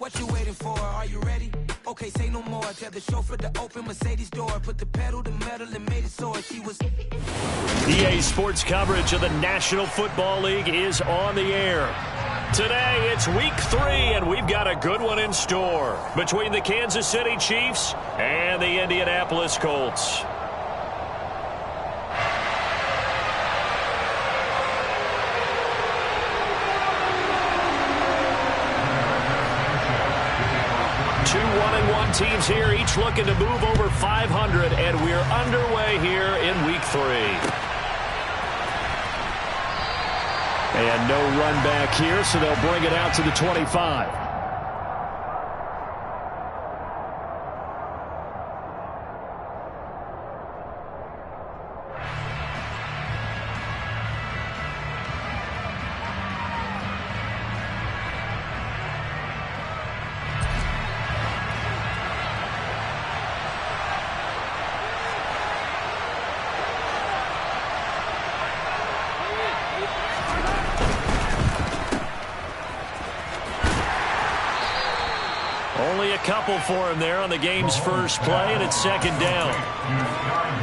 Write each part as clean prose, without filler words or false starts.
What you waiting for? Are you ready? Okay, say no more. Tell the chauffeur to open Mercedes door. Put the pedal to metal and made it soar. She was... EA Sports coverage of the National Football League is on the air. Today, it's Week 3, and we've got a good one in store between the Kansas City Chiefs and the Indianapolis Colts. Two 1-1 teams here, each looking to move over 500, and we're underway here in Week 3. And no run back here, so they'll bring it out to the 25. Only a couple for him there on the game's first play, and it's second down.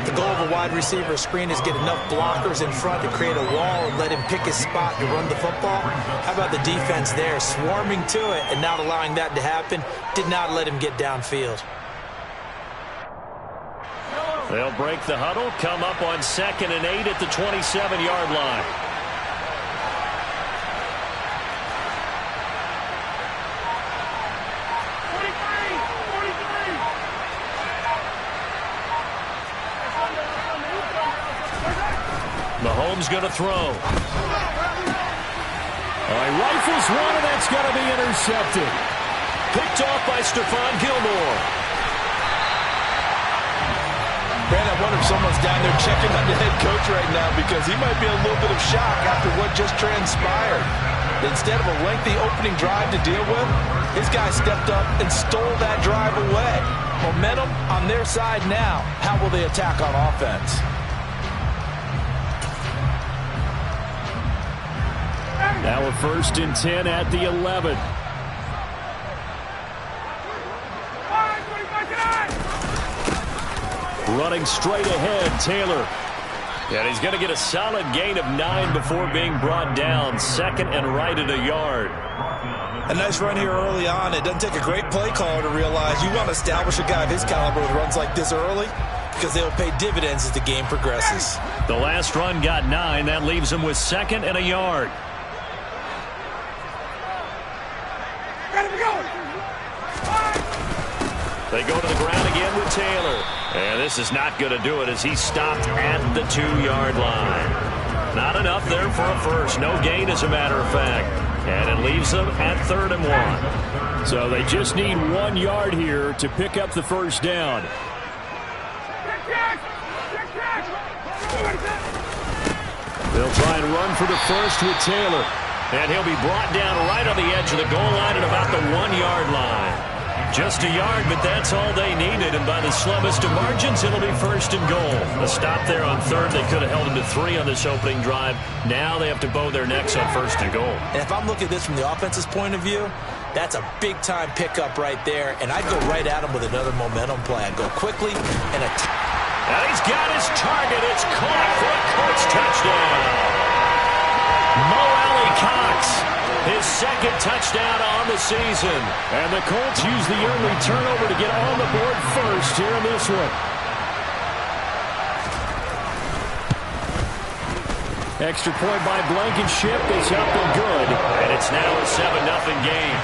The goal of a wide receiver screen is get enough blockers in front to create a wall and let him pick his spot to run the football. How about the defense there, swarming to it and not allowing that to happen? Did not let him get downfield. They'll break the huddle, come up on 2nd and 8 at the 27-yard line. Mahomes going to throw. All right, rifles one, and that's going to be intercepted. Picked off by Stephon Gilmore. Man, I wonder if someone's down there checking on the head coach right now because he might be in a little bit of shock after what just transpired. Instead of a lengthy opening drive to deal with, his guy stepped up and stole that drive away. Momentum on their side now. How will they attack on offense? Now a 1st and 10 at the 11. Running straight ahead, Taylor. And he's going to get a solid gain of 9 before being brought down. 2nd and right at a yard. A nice run here early on. It doesn't take a great play caller to realize you want to establish a guy of his caliber with runs like this early because they'll pay dividends as the game progresses. The last run got 9. That leaves him with 2nd and a yard. They go to the ground again with Taylor. And this is not going to do it as he's stopped at the 2-yard line. Not enough there for a first. No gain, as a matter of fact. And it leaves them at 3rd and 1. So they just need 1 yard here to pick up the first down. They'll try and run for the first with Taylor. And he'll be brought down right on the edge of the goal line at about the 1-yard line. Just a yard, but that's all they needed. And by the slimmest of margins, it'll be 1st and goal. A stop there on 3rd. They could have held him to 3 on this opening drive. Now they have to bow their necks on 1st and goal. And if I'm looking at this from the offense's point of view, that's a big-time pickup right there. And I'd go right at him with another momentum play. I'd go quickly and attack. And he's got his target. It's caught for a Colts touchdown. Mo Alley-Cox, his 2nd touchdown on the season. And the Colts use the early turnover to get on the board first here in this one. Extra point by Blankenship is up and good. And it's now a 7-0 game.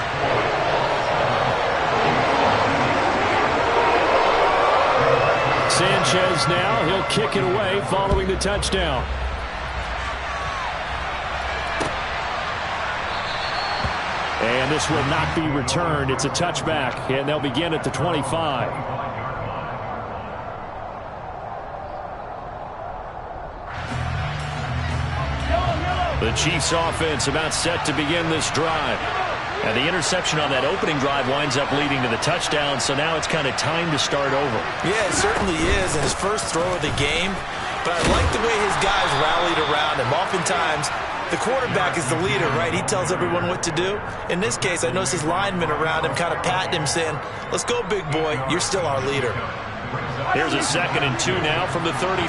Sanchez now, he'll kick it away following the touchdown. And this will not be returned. It's a touchback, and they'll begin at the 25. The Chiefs offense about set to begin this drive. And the interception on that opening drive winds up leading to the touchdown, so now it's kind of time to start over. Yeah, it certainly is, and his first throw of the game. But I like the way his guys rallied around him. Oftentimes, The quarterback is the leader, right? He tells everyone what to do. In this case, I notice his linemen around him kind of patting him, saying, let's go, big boy. You're still our leader. Here's a 2nd and 2 now from the 33.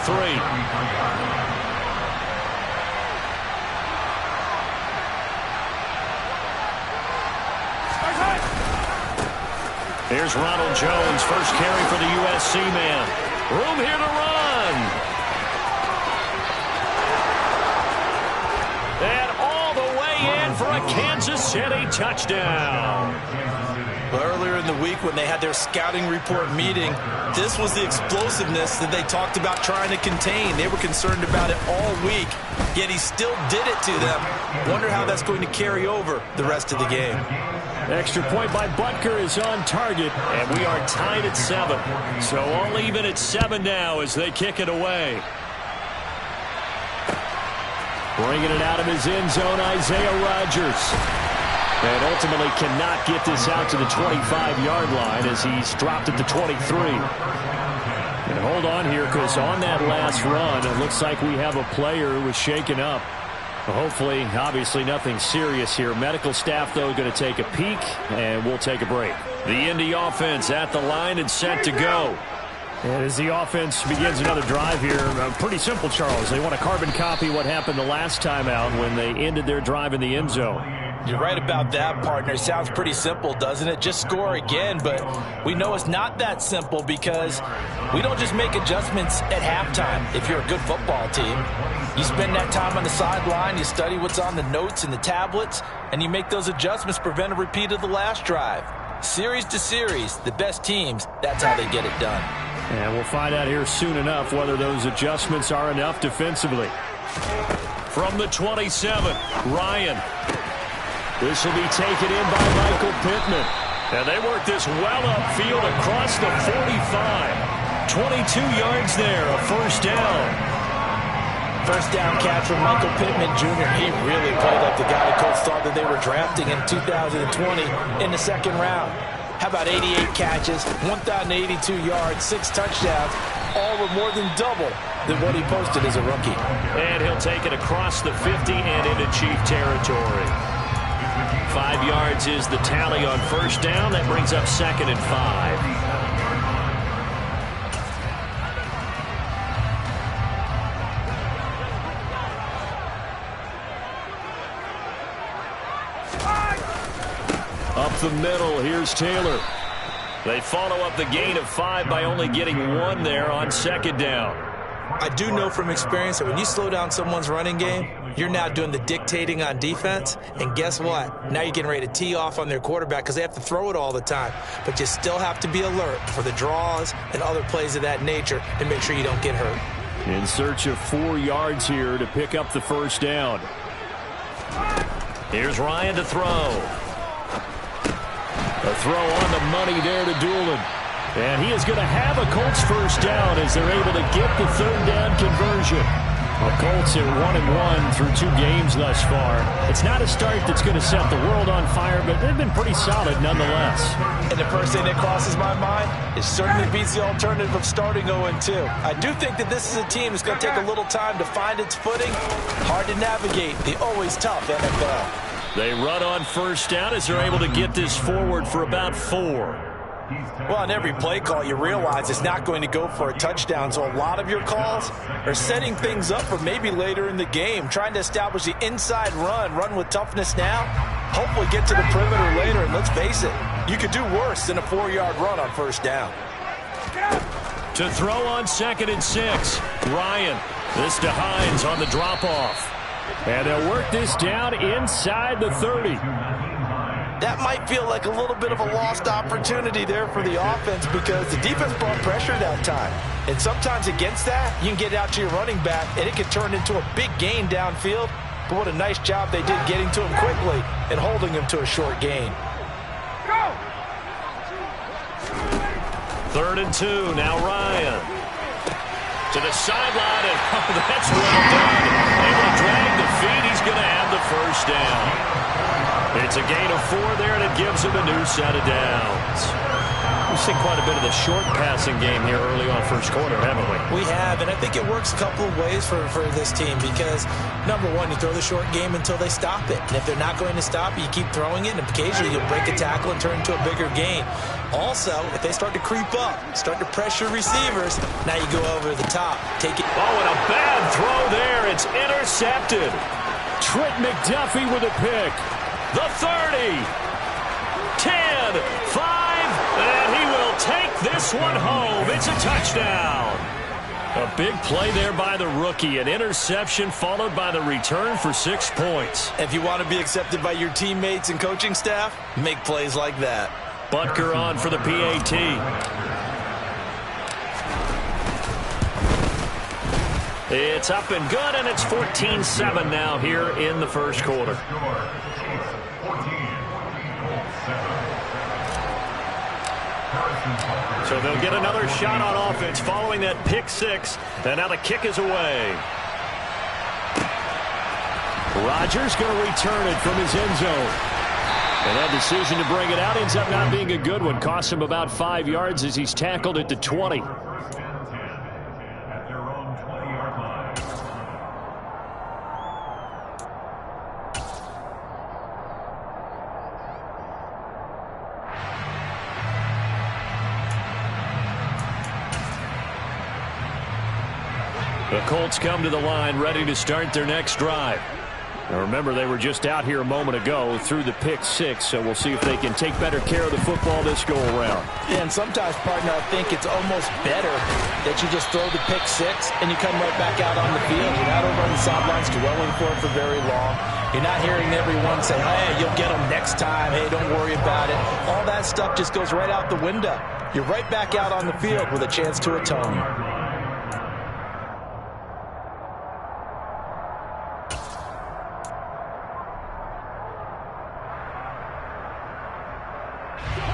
Here's Ronald Jones, first carry for the USC man. Room here to run. And all the way in for a Kansas City touchdown. Well, earlier in the week when they had their scouting report meeting, this was the explosiveness that they talked about trying to contain. They were concerned about it all week, yet he still did it to them. Wonder how that's going to carry over the rest of the game. Extra point by Butker is on target, and we are tied at 7. So all even at 7 now as they kick it away. Bringing it out of his end zone, Isaiah Rodgers. And ultimately cannot get this out to the 25-yard line as he's dropped at the 23. And hold on here, because on that last run, it looks like we have a player who was shaken up. Hopefully, obviously nothing serious here. Medical staff, though, going to take a peek, and we'll take a break. The Indy offense at the line and set to go. And as the offense begins another drive here, pretty simple, Charles. They want to carbon copy what happened the last time out when they ended their drive in the end zone. You're right about that, partner. Sounds pretty simple, doesn't it? Just score again, but we know it's not that simple because we don't just make adjustments at halftime if you're a good football team. You spend that time on the sideline, you study what's on the notes and the tablets, and you make those adjustments to prevent a repeat of the last drive. Series to series, the best teams, that's how they get it done. And we'll find out here soon enough whether those adjustments are enough defensively. From the 27, Ryan. This will be taken in by Michael Pittman. And they work this well upfield across the 45. 22 yards there, a first down. First down catch from Michael Pittman Jr. He really played like the guy the Colts thought that they were drafting in 2020 in the second round. How about 88 catches, 1,082 yards, 6 touchdowns, all were more than double than what he posted as a rookie. And he'll take it across the 50 and into Chief territory. 5 yards is the tally on first down. That brings up 2nd and 5. Up the middle, here's Taylor. They follow up the gain of 5 by only getting 1 there on 2nd down. I do know from experience that when you slow down someone's running game, you're now doing the dictating on defense. And guess what? Now you're getting ready to tee off on their quarterback because they have to throw it all the time. But you still have to be alert for the draws and other plays of that nature and make sure you don't get hurt. In search of 4 yards here to pick up the first down. Here's Ryan to throw. A throw on the money there to Doolin. And he is going to have a Colts first down as they're able to get the 3rd down conversion. The Colts are 1-1 through 2 games thus far. It's not a start that's going to set the world on fire, but they've been pretty solid nonetheless. And the first thing that crosses my mind is certainly beats the alternative of starting 0-2. I do think that this is a team that's going to take a little time to find its footing. Hard to navigate the always tough NFL. They run on first down as they're able to get this forward for about 4. Well, on every play call, you realize it's not going to go for a touchdown, so a lot of your calls are setting things up for maybe later in the game, trying to establish the inside run with toughness now, hopefully get to the perimeter later, and let's face it, you could do worse than a 4-yard run on first down. To throw on 2nd and 6, Ryan. This to Hines on the drop-off. And they'll work this down inside the 30. That might feel like a little bit of a lost opportunity there for the offense because the defense brought pressure that time. And sometimes against that, you can get out to your running back, and it can turn into a big gain downfield. But what a nice job they did getting to him quickly and holding him to a short gain. 3rd and 2, now Ryan. To the sideline, and that's well done. Able to drag the feet, he's going to have the first down. It's a gain of 4 there, and it gives him a new set of downs. We've seen quite a bit of the short passing game here early on first quarter, haven't we? We have, and I think it works a couple of ways for this team because, number one, you throw the short game until they stop it. And if they're not going to stop it, you keep throwing it, and occasionally you'll break a tackle and turn into a bigger gain. Also, if they start to creep up, start to pressure receivers, now you go over the top. Take it. Oh, and a bad throw there. It's intercepted. Trent McDuffie with a pick. The 30. 10, 5, and he will take this one home. It's a touchdown. A big play there by the rookie. An interception followed by the return for 6 points. If you want to be accepted by your teammates and coaching staff, make plays like that. Butker on for the PAT. It's up and good, and it's 14-7 now here in the first quarter. So they'll get another shot on offense following that pick six. And now the kick is away. Rodgers going to return it from his end zone. And that decision to bring it out ends up not being a good one. Costs him about 5 yards as he's tackled at the 20. The Colts come to the line ready to start their next drive. Now remember, they were just out here a moment ago through the pick six, so we'll see if they can take better care of the football this go-around. Yeah, and sometimes, partner, I think it's almost better that you just throw the pick six and you come right back out on the field. You're not over on the sidelines dwelling for it for very long. You're not hearing everyone say, hey, you'll get them next time. Hey, don't worry about it. All that stuff just goes right out the window. You're right back out on the field with a chance to atone.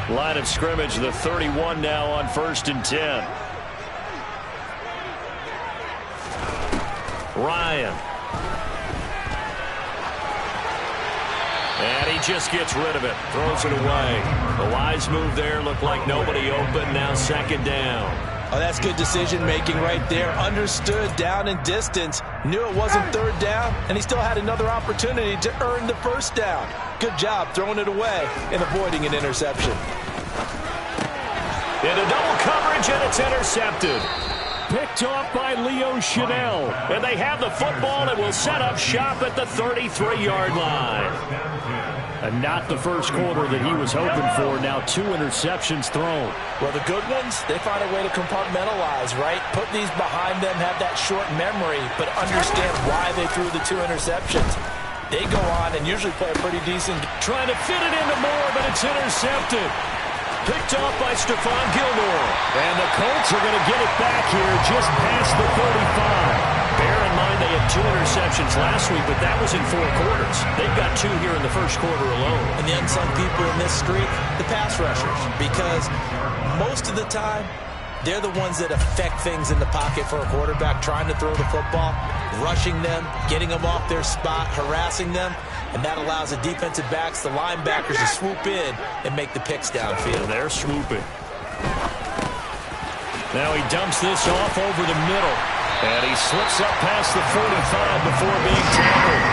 Line of scrimmage, the 31 now on 1st and 10. Ryan. And he just gets rid of it. Throws it away. A wise move there. Looked like nobody open. Now 2nd down. Oh, that's good decision-making right there. Understood down and distance. Knew it wasn't 3rd down, and he still had another opportunity to earn the 1st down. Good job throwing it away and avoiding an interception. Into double coverage, and it's intercepted. Picked off by Leo Chanel. And they have the football and will set up shop at the 33-yard line. And not the first quarter that he was hoping for. Now 2 interceptions thrown. Well, the good ones, they find a way to compartmentalize, right? Put these behind them, have that short memory, but understand why they threw the 2 interceptions. They go on and usually play a pretty decent. Trying to fit it into Moore, but it's intercepted. Picked off by Stephon Gilmore. And the Colts are going to get it back here just past the 35. Bear in mind they had 2 interceptions last week, but that was in 4 quarters. They've got 2 here in the first quarter alone. And the unsung people in this streak, the pass rushers, because most of the time, they're the ones that affect things in the pocket for a quarterback, trying to throw the football, rushing them, getting them off their spot, harassing them, and that allows the defensive backs, the linebackers, to swoop in and make the picks downfield. And they're swooping. Now he dumps this off over the middle, and he slips up past the 45 before being tackled.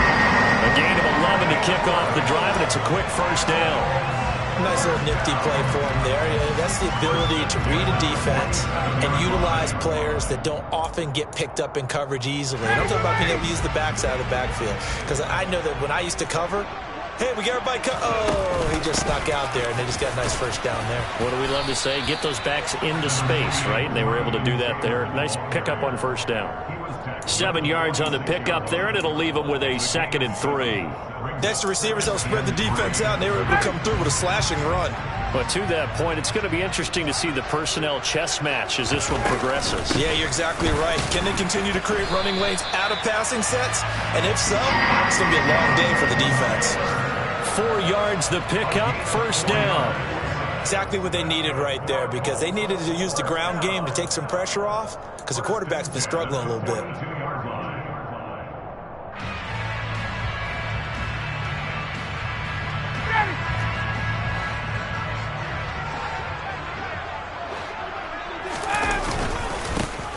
A gain of 11 to kick off the drive, and it's a quick 1st down. Nice little nifty play for him there. Yeah, that's the ability to read a defense and utilize players that don't often get picked up in coverage easily. And I'm talking about being able to use the backside of the backfield. Because I know that when I used to cover, hey, we got everybody oh, he just snuck out there, and they just got a nice 1st down there. What do we love to say? Get those backs into space, right? And they were able to do that there. Nice pickup on 1st down. 7 yards on the pickup there, and it'll leave them with a 2nd and 3. Next to receivers, they'll spread the defense out, and they were able to come through with a slashing run. But to that point, it's going to be interesting to see the personnel chess match as this one progresses. Yeah, you're exactly right. Can they continue to create running lanes out of passing sets? And if so, it's going to be a long day for the defense. 4 yards the pickup, 1st down. Exactly what they needed right there, because they needed to use the ground game to take some pressure off, because the quarterback's been struggling a little bit.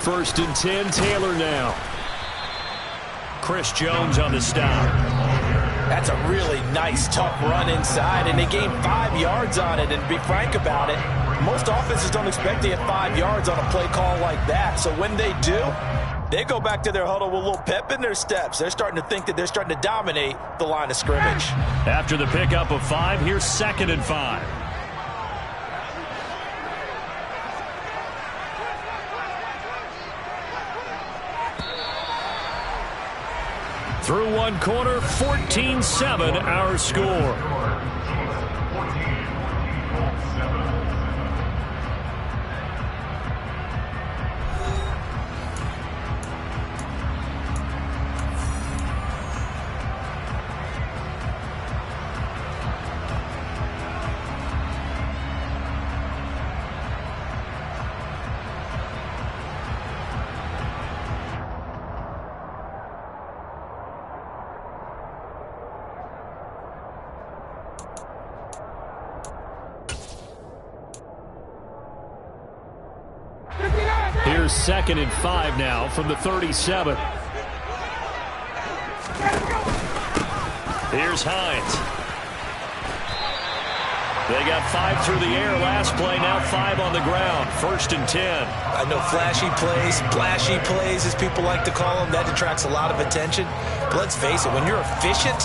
1st and 10, Taylor now. Chris Jones on the stop. That's a really nice, tough run inside, and they gained 5 yards on it. And to be frank about it, most offenses don't expect to get 5 yards on a play call like that. So when they do, they go back to their huddle with a little pep in their steps. They're starting to think that they're starting to dominate the line of scrimmage. After the pickup of 5, here's 2nd and 5. Through one quarter, 14-7 our score. Here's 2nd and 5 now from the 37. Here's Hines. They got 5 through the air last play, now 5 on the ground. 1st and 10. I know flashy plays, as people like to call them, that detracts a lot of attention. But let's face it, when you're efficient,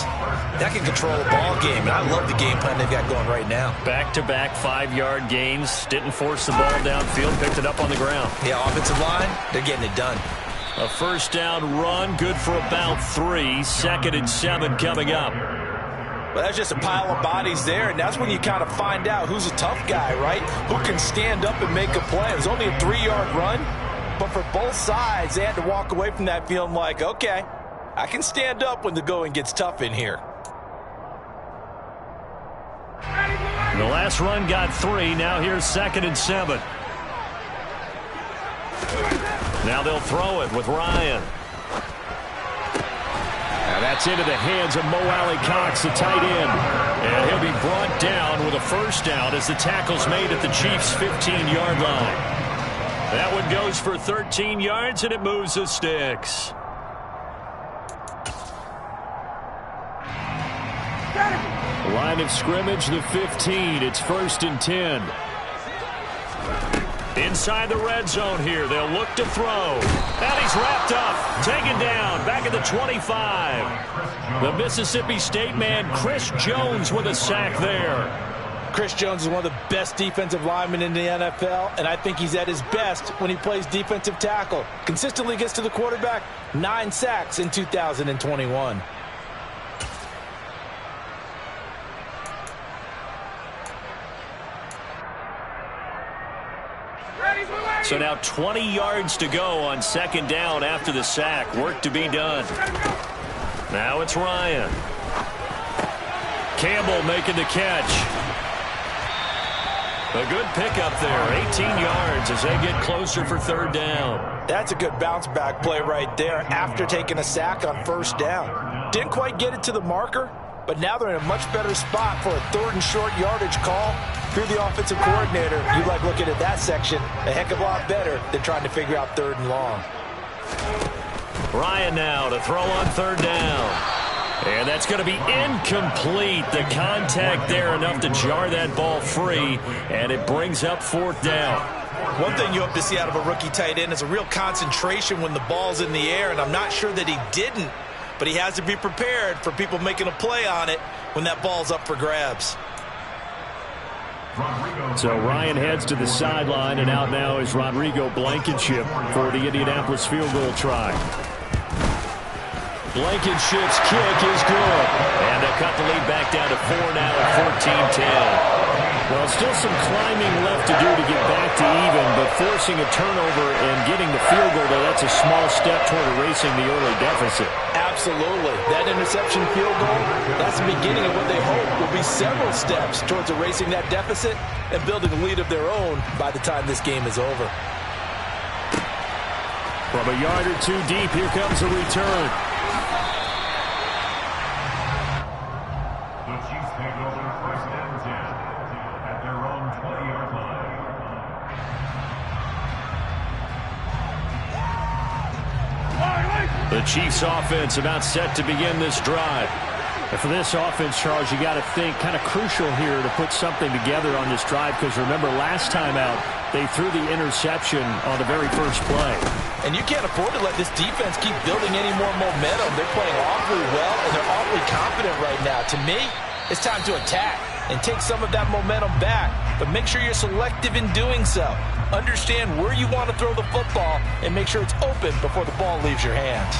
that can control a ball game. And I love the game plan they've got going right now. Back-to-back 5-yard gains. Didn't force the ball downfield. Picked it up on the ground. Yeah, offensive line, they're getting it done. A 1st down run, good for about 3. 2nd and 7 coming up. Well, that's just a pile of bodies there, and that's when you kind of find out who's a tough guy, right? Who can stand up and make a play. It was only a 3-yard run, but for both sides, they had to walk away from that feeling like, okay, I can stand up when the going gets tough in here. The last run got 3. Now here's 2nd and 7. Now they'll throw it with Ryan. Now that's into the hands of Mo Alley-Cox, the tight end. And he'll be brought down with a 1st down as the tackle's made at the Chiefs' 15-yard line. That one goes for 13 yards, and it moves the sticks. Line of scrimmage, the 15. It's 1st and 10. Inside the red zone here. They'll look to throw. And he's wrapped up. Taken down. Back at the 25. The Mississippi State man, Chris Jones, with a sack there. Chris Jones is one of the best defensive linemen in the NFL, and I think he's at his best when he plays defensive tackle. Consistently gets to the quarterback. 9 sacks in 2021. So now 20 yards to go on 2nd down after the sack. Work to be done. Now it's Ryan. Campbell making the catch. A good pickup there. 18 yards as they get closer for 3rd down. That's a good bounce back play right there after taking a sack on 1st down. Didn't quite get it to the marker, but now they're in a much better spot for a 3rd and short yardage call. If you're the offensive coordinator, you like looking at that section a heck of a lot better than trying to figure out 3rd and long. Ryan now to throw on 3rd down. And that's going to be incomplete. The contact there enough to jar that ball free, and it brings up 4th down. One thing you hope to see out of a rookie tight end is a real concentration when the ball's in the air, and I'm not sure that he didn't, but he has to be prepared for people making a play on it when that ball's up for grabs. So Ryan heads to the sideline, and out now is Rodrigo Blankenship for the Indianapolis field goal try. Blankenship's kick is good. And they'll cut the lead back down to 4 now at 14-10. Well, still some climbing left to do to get back to even, but forcing a turnover and getting the field goal, that's a small step toward erasing the early deficit. Absolutely. That interception field goal, that's the beginning of what they hope will be several steps towards erasing that deficit and building a lead of their own by the time this game is over. From a yard or 2 deep, here comes a return. The Chiefs take over 1st and 10 at their own 20-yard line. The Chiefs offense about set to begin this drive. And for this offense, Charles, you got to think kind of crucial here to put something together on this drive, because remember last time out they threw the interception on the very first play. And you can't afford to let this defense keep building any more momentum. They're playing awfully well, and they're awfully confident right now. To me, it's time to attack and take some of that momentum back, but make sure you're selective in doing so. Understand where you want to throw the football and make sure it's open before the ball leaves your hands.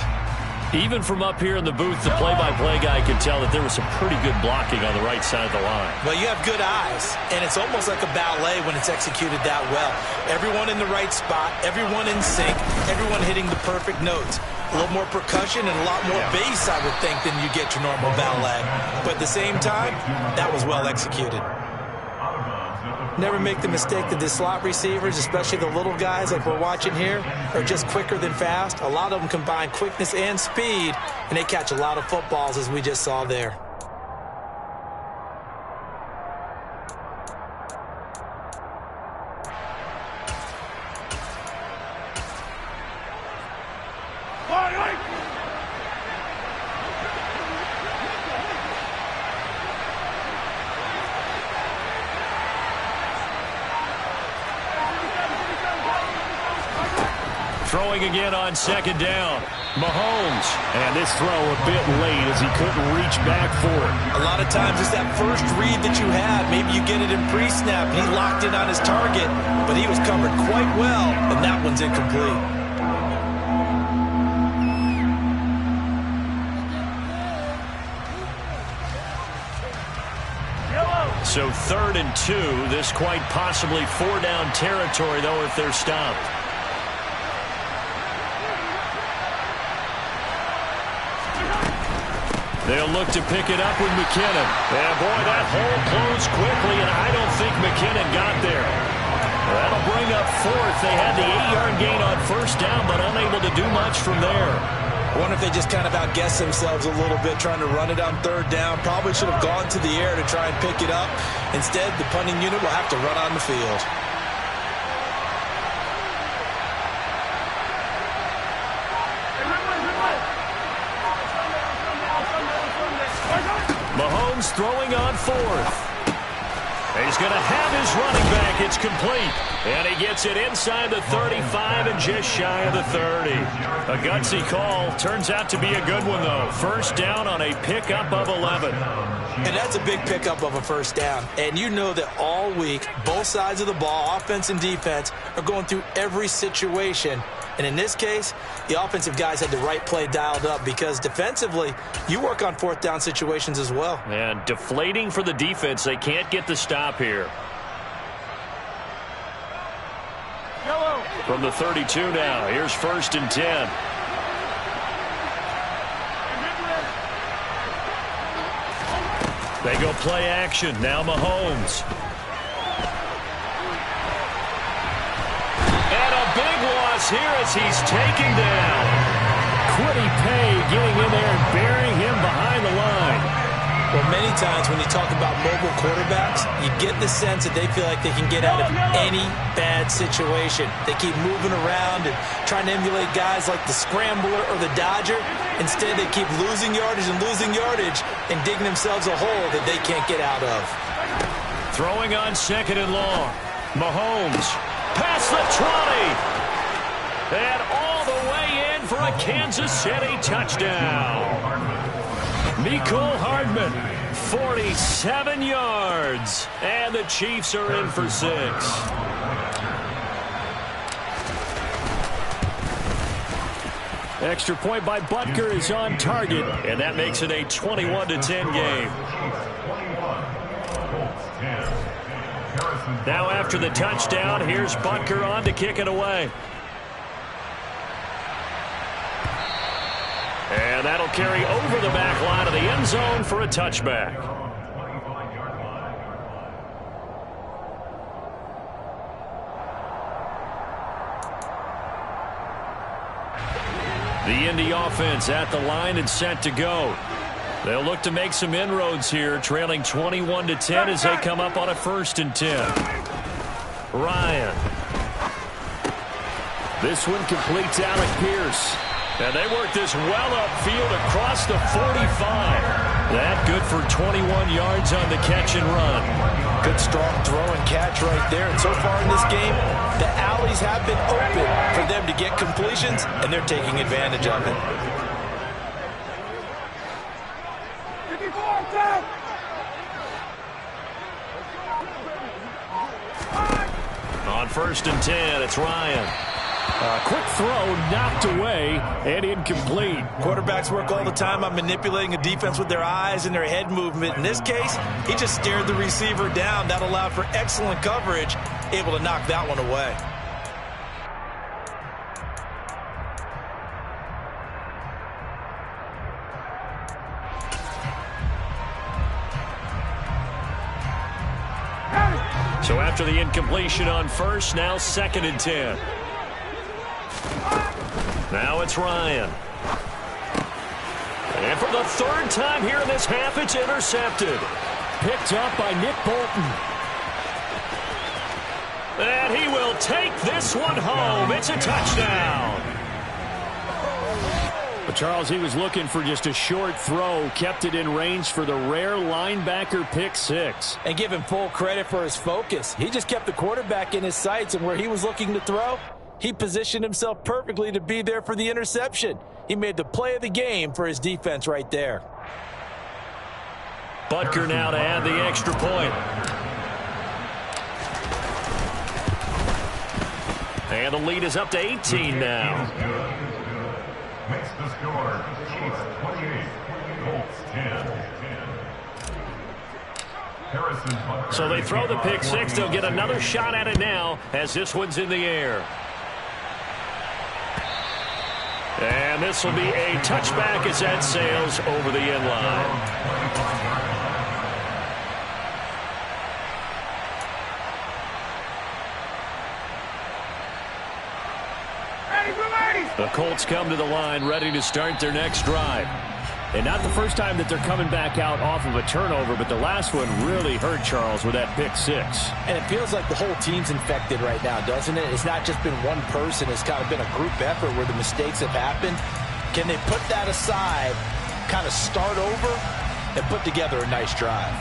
Even from up here in the booth, the play-by-play guy could tell that there was some pretty good blocking on the right side of the line. Well, you have good eyes, and it's almost like a ballet when it's executed that well. Everyone in the right spot, everyone in sync, everyone hitting the perfect notes. A little more percussion and a lot more bass, I would think, than you get your normal ballet. But at the same time, that was well executed. Never make the mistake that the slot receivers, especially the little guys like we're watching here, are just quicker than fast. A lot of them combine quickness and speed, and they catch a lot of footballs, as we just saw there. Throwing again on second down. Mahomes. And this throw a bit late as he couldn't reach back for it. A lot of times it's that first read that you had. Maybe you get it in pre-snap. He locked in on his target, but he was covered quite well, and that one's incomplete. So 3rd and 2. This quite possibly 4-down territory, though, if they're stopped. They'll look to pick it up with McKinnon. And, boy, that hole closed quickly, and I don't think McKinnon got there. That'll bring up 4th. They had the 8-yard gain on 1st down, but unable to do much from there. I wonder if they just kind of outguessed themselves a little bit trying to run it on 3rd down. Probably should have gone to the air to try and pick it up. Instead, the punting unit will have to run on the field. Mahomes throwing on 4th. He's going to have his running back. It's complete. And he gets it inside the 35 and just shy of the 30. A gutsy call. Turns out to be a good one, though. 1st down on a pickup of 11. And that's a big pickup of a 1st down. And you know that all week, both sides of the ball, offense and defense, are going through every situation. And in this case, the offensive guys had the right play dialed up, because defensively, you work on 4th down situations as well. And deflating for the defense. They can't get the stop here. From the 32 now, here's 1st and 10. They go play action. Now Mahomes. And a big loss here as he's taken down. Kwity Paye getting in there and burying him behind the line. Well, many times when you talk about mobile quarterbacks, you get the sense that they feel like they can get out of any bad situation. They keep moving around and trying to emulate guys like the Scrambler or the Dodger. Instead, they keep losing yardage and digging themselves a hole that they can't get out of. Throwing on 2nd and long. Mahomes past the 20. And all the way in for a Kansas City touchdown. Mecole Hardman, 47 yards. And the Chiefs are in for 6. Extra point by Butker is on target, and that makes it a 21-10 game. Now after the touchdown, here's Butker on to kick it away. And that'll carry over the back line of the end zone for a touchback. The Indy offense at the line and set to go. They'll look to make some inroads here, trailing 21-10 as they come up on a 1st and 10. Ryan. This one completes Alec Pierce. And they work this well upfield across the 45. That good for 21 yards on the catch and run. Good strong throw and catch right there. And so far in this game, the alleys have been open for them to get completions, and they're taking advantage of it. On 1st and 10, it's Ryan. Quick throw, knocked away, and incomplete. Quarterbacks work all the time on manipulating a defense with their eyes and their head movement. In this case, he just stared the receiver down. That allowed for excellent coverage, able to knock that one away. So after the incompletion on 1st, now 2nd and 10. Now it's Ryan. And for the 3rd time here in this half, it's intercepted. Picked up by Nick Bolton. And he will take this one home. It's a touchdown. But Charles, he was looking for just a short throw, kept it in range for the rare linebacker pick 6. And give him full credit for his focus. He just kept the quarterback in his sights, and where he was looking to throw, he positioned himself perfectly to be there for the interception. He made the play of the game for his defense right there. Butker now to add the extra point. And the lead is up to 18 now. Makes the score Chiefs 28, Colts 10. So they throw the pick 6. They'll get another shot at it now as this one's in the air. And this will be a touchback as that sails over the end line. The Colts come to the line ready to start their next drive. And not the first time that they're coming back out off of a turnover, but the last one really hurt Charles with that pick 6. And it feels like the whole team's infected right now, doesn't it? It's not just been one person. It's kind of been a group effort where the mistakes have happened. Can they put that aside, kind of start over, and put together a nice drive?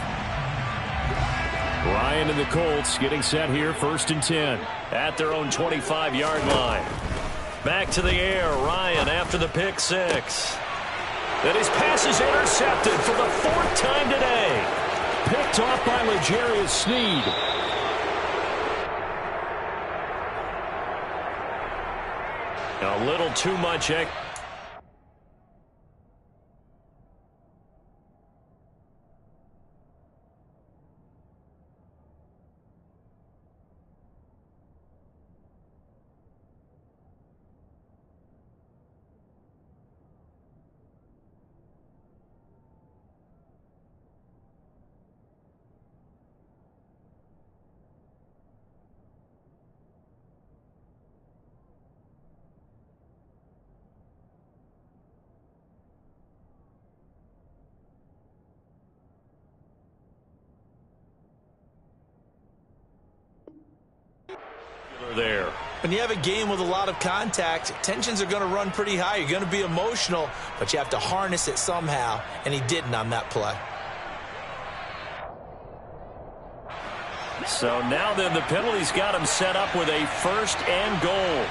Ryan and the Colts getting set here, 1st and 10. At their own 25-yard line. Back to the air, Ryan after the pick 6. And his pass is intercepted for the 4th time today. Picked off by L'Jarius Sneed. A little too much. There. When you have a game with a lot of contact, tensions are going to run pretty high. You're going to be emotional, but you have to harness it somehow, and he didn't on that play. So now then the penalty's got him set up with a 1st and goal.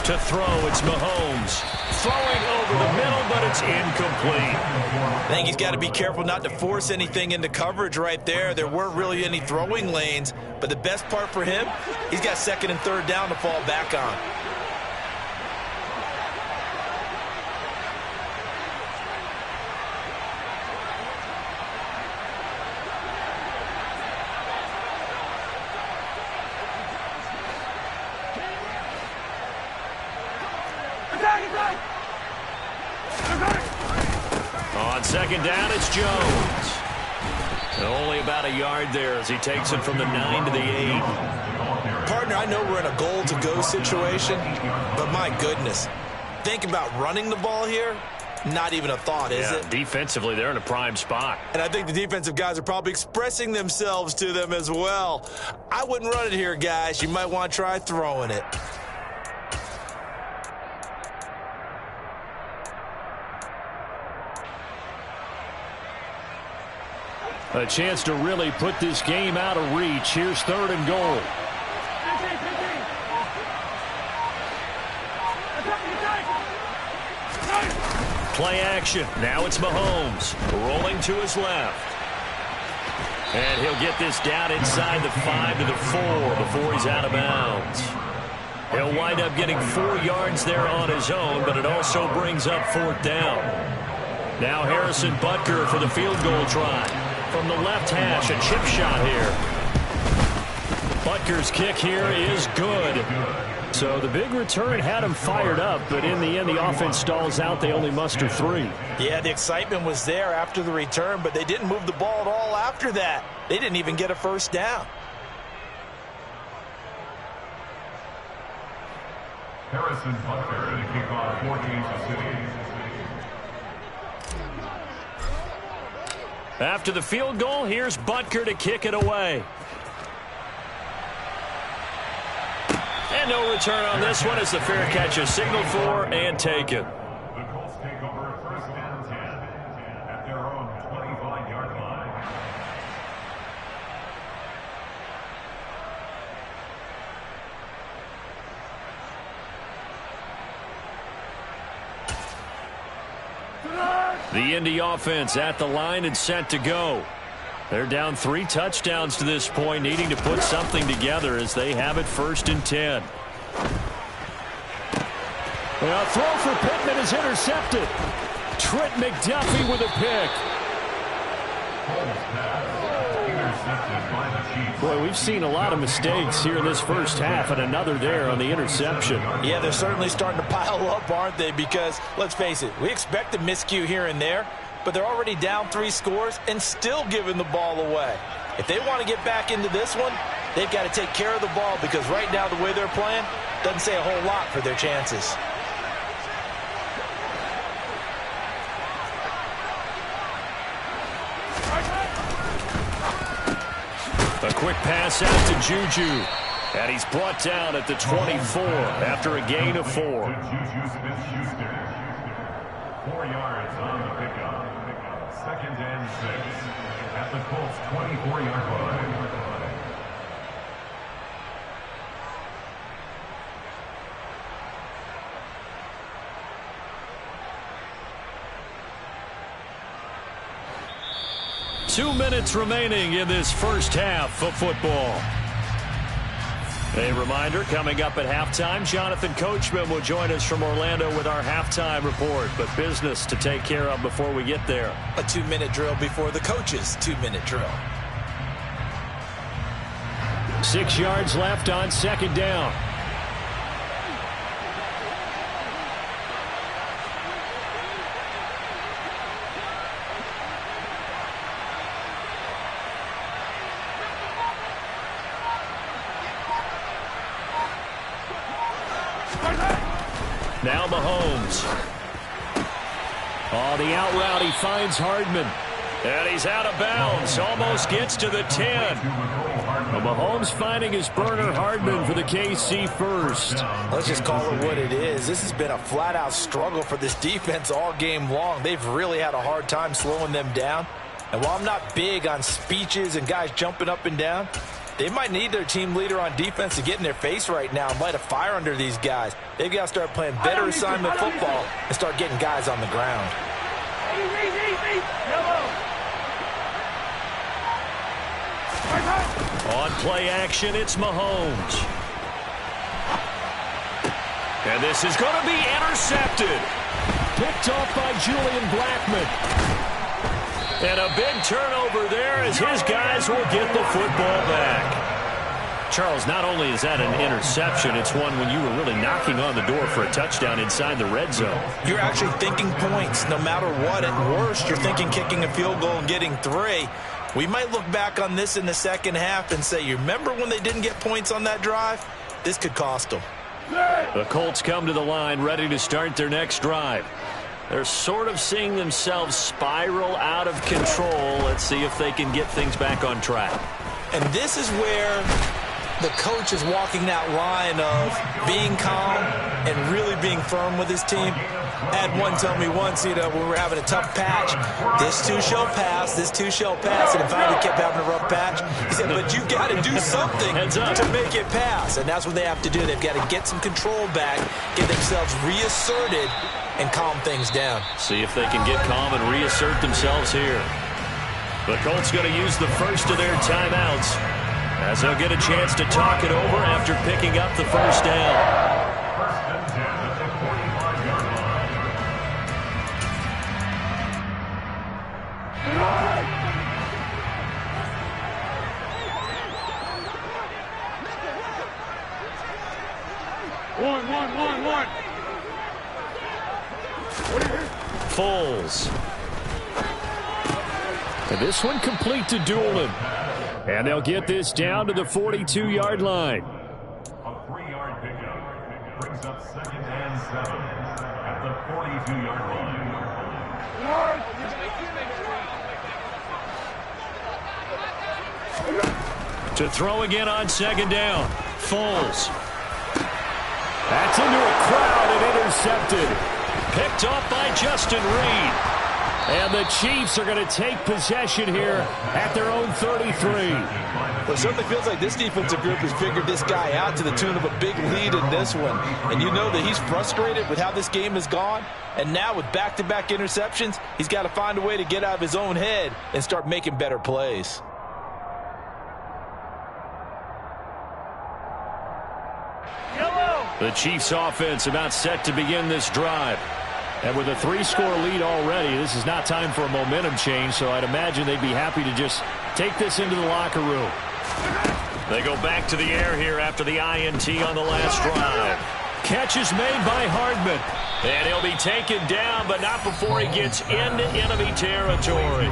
To throw, it's Mahomes. Throwing over the middle, but it's incomplete. I think he's got to be careful not to force anything into coverage right there. There weren't really any throwing lanes, but the best part for him, he's got 2nd and 3rd down to fall back on. On 2nd down, it's Jones. Only about a yard there as he takes it from the 9 to the 8. Partner, I know we're in a goal-to-go situation, but my goodness, think about running the ball here. Not even a thought, is it? Defensively, they're in a prime spot. And I think the defensive guys are probably expressing themselves to them as well. I wouldn't run it here, guys. You might want to try throwing it. A chance to really put this game out of reach. Here's 3rd and goal. Play action. Now it's Mahomes rolling to his left. And he'll get this down inside the 5 to the 4 before he's out of bounds. He'll wind up getting 4 yards there on his own, but it also brings up 4th down. Now Harrison Butker for the field goal try. From the left hash, a chip shot here. Butker's kick here is good. So the big return had him fired up, but in the end, the offense stalls out. They only muster 3. Yeah, the excitement was there after the return, but they didn't move the ball at all after that. They didn't even get a first down. Harrison Butker to kick off for Kansas City. After the field goal, here's Butker to kick it away. And no return on this one as the fair catch is signaled for and taken. The Colts take over 1st and 10 at their own 25-yard line. The Indy offense at the line and set to go. They're down 3 touchdowns to this point, needing to put something together as they have it 1st and 10. Well, throw for Pittman is intercepted. Trent McDuffie with a pick. Boy, we've seen a lot of mistakes here in this first half, and another there on the interception. Yeah, they're certainly starting to pile up, aren't they? Because, let's face it, we expect a miscue here and there, but they're already down 3 scores and still giving the ball away. If they want to get back into this one, they've got to take care of the ball because right now the way they're playing doesn't say a whole lot for their chances. A quick pass out to Juju. And he's brought down at the 24 after a gain of 4. Juju Smith-Schuster. 4 yards on the pickup. 2nd and 6 at the Colts 24-yard line. Two minutes remaining in this first half of football. A reminder, coming up at halftime, Jonathan Coachman will join us from Orlando with our halftime report. But business to take care of before we get there. A 2-minute drill before the coach's 2-minute drill. 6 yards left on 2nd down. Now Mahomes. Oh, the out route, he finds Hardman. And he's out of bounds. Almost gets to the 10. Well, Mahomes finding his burner Hardman for the KC first. Let's just call it what it is. This has been a flat-out struggle for this defense all game long. They've really had a hard time slowing them down. And while I'm not big on speeches and guys jumping up and down, they might need their team leader on defense to get in their face right now and light a fire under these guys. They've got to start playing better assignment football and start getting guys on the ground. On play action, it's Mahomes. And this is going to be intercepted. Picked off by Julian Blackmon. And a big turnover there as his guys will get the football back. Charles, not only is that an interception, it's one when you were really knocking on the door for a touchdown inside the red zone. You're actually thinking points no matter what. At worst, you're thinking kicking a field goal and getting 3. We might look back on this in the second half and say, you remember when they didn't get points on that drive? This could cost them. The Colts come to the line ready to start their next drive. They're sort of seeing themselves spiral out of control. Let's see if they can get things back on track. And this is where the coach is walking that line of being calm and really being firm with his team. I had one tell me once, when we were having a tough patch, this too shall pass, this too shall pass. And finally kept having a rough patch. He said, but you've got to do something to make it pass. And that's what they have to do. They've got to get some control back, get themselves reasserted, and calm things down. See if they can get calm and reassert themselves here. The Colts going to use the first of their timeouts as they'll get a chance to talk it over after picking up the first down. One. Foles. And this one complete to Doolin. And they'll get this down to the 42-yard line. A 3-yard pickup brings up 2nd and 7 at the 42-yard line. To throw again on 2nd down. Foles. That's into a crowd and intercepted. Picked off by Justin Reed. And the Chiefs are going to take possession here at their own 33. Well, it certainly feels like this defensive group has figured this guy out to the tune of a big lead in this one. And you know that he's frustrated with how this game has gone. And now with back-to-back interceptions, he's got to find a way to get out of his own head and start making better plays. The Chiefs offense about set to begin this drive. And with a 3-score lead already, this is not time for a momentum change, so I'd imagine they'd be happy to just take this into the locker room. They go back to the air here after the INT on the last drive. Catch is made by Hardman. And he'll be taken down, but not before he gets into enemy territory.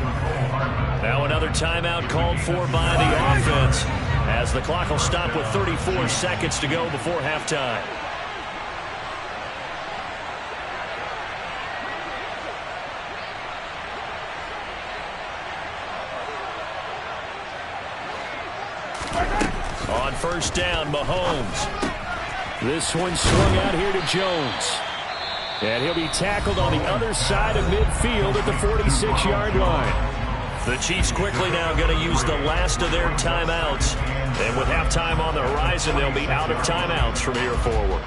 Now another timeout called for by the offense, as the clock will stop with 34 seconds to go before halftime. On first down, Mahomes. This one swung out here to Jones. And he'll be tackled on the other side of midfield at the 46-yard line. The Chiefs quickly now going to use the last of their timeouts. And with halftime on the horizon, they'll be out of timeouts from here forward.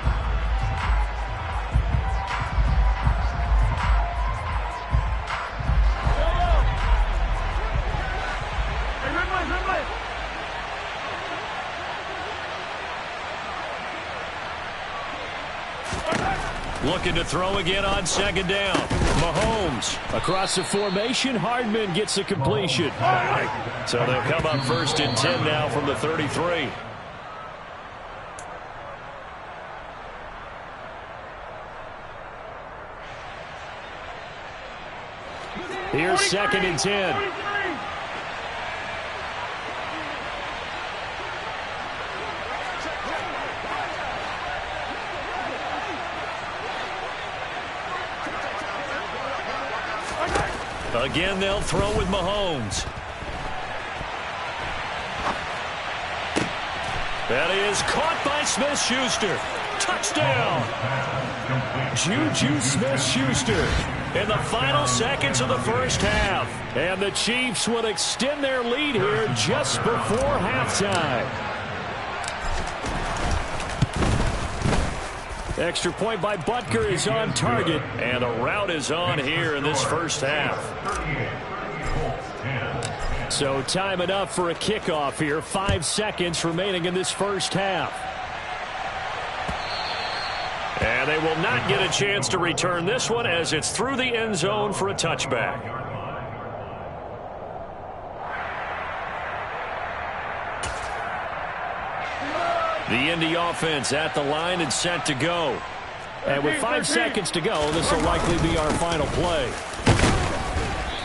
Looking to throw again on 2nd down. Mahomes across the formation. Hardman gets the completion. So they'll come up 1st and 10 now from the 33. Here's 2nd and 10. Again, they'll throw with Mahomes. That is caught by Smith-Schuster. Touchdown! Juju Smith-Schuster in the final seconds of the first half. And the Chiefs will extend their lead here just before halftime. Extra point by Butker is on target, and a route is on here in this first half. So time enough for a kickoff here. 5 seconds remaining in this first half. And they will not get a chance to return this one as it's through the end zone for a touchback. The Indy offense at the line and set to go. And with 5 seconds to go, this will likely be our final play.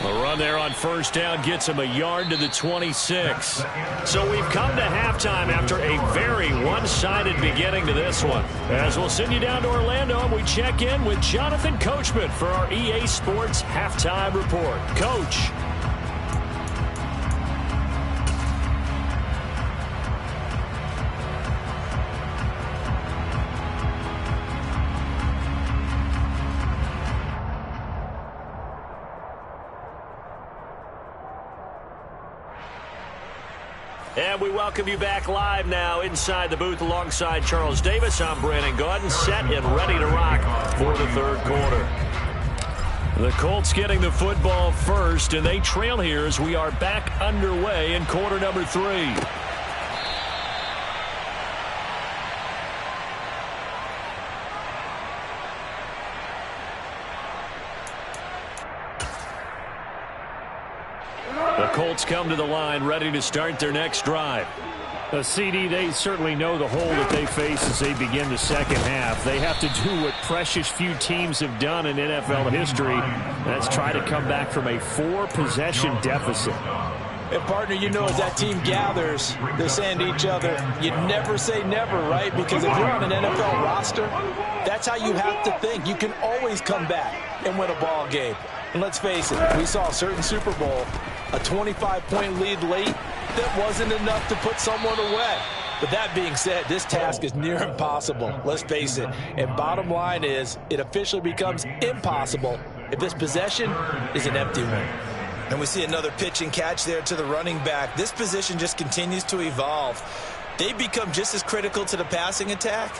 A run there on first down gets him a yard to the 26. So we've come to halftime after a very one-sided beginning to this one. As we'll send you down to Orlando, and we check in with Jonathan Coachman for our EA Sports Halftime Report. Coach. And we welcome you back live now inside the booth alongside Charles Davis. I'm Brandon Gaudin, set and ready to rock for the third quarter. The Colts getting the football first, and they trail here as we are back underway in quarter number 3. The Colts come to the line ready to start their next drive. CD, they certainly know the hole that they face as they begin the second half. They have to do what precious few teams have done in NFL history. That's try to come back from a 4-possession deficit. And, partner, you know, as that team gathers, they're saying to each other, you never say never, right? Because if you're on an NFL roster, that's how you have to think. You can always come back and win a ball game. And let's face it, we saw a certain Super Bowl, a 25-point lead late, that wasn't enough to put someone away. But that being said, this task is near impossible. Let's face it. And bottom line is, it officially becomes impossible if this possession is an empty one. And we see another pitch and catch there to the running back. This position just continues to evolve. They become just as critical to the passing attack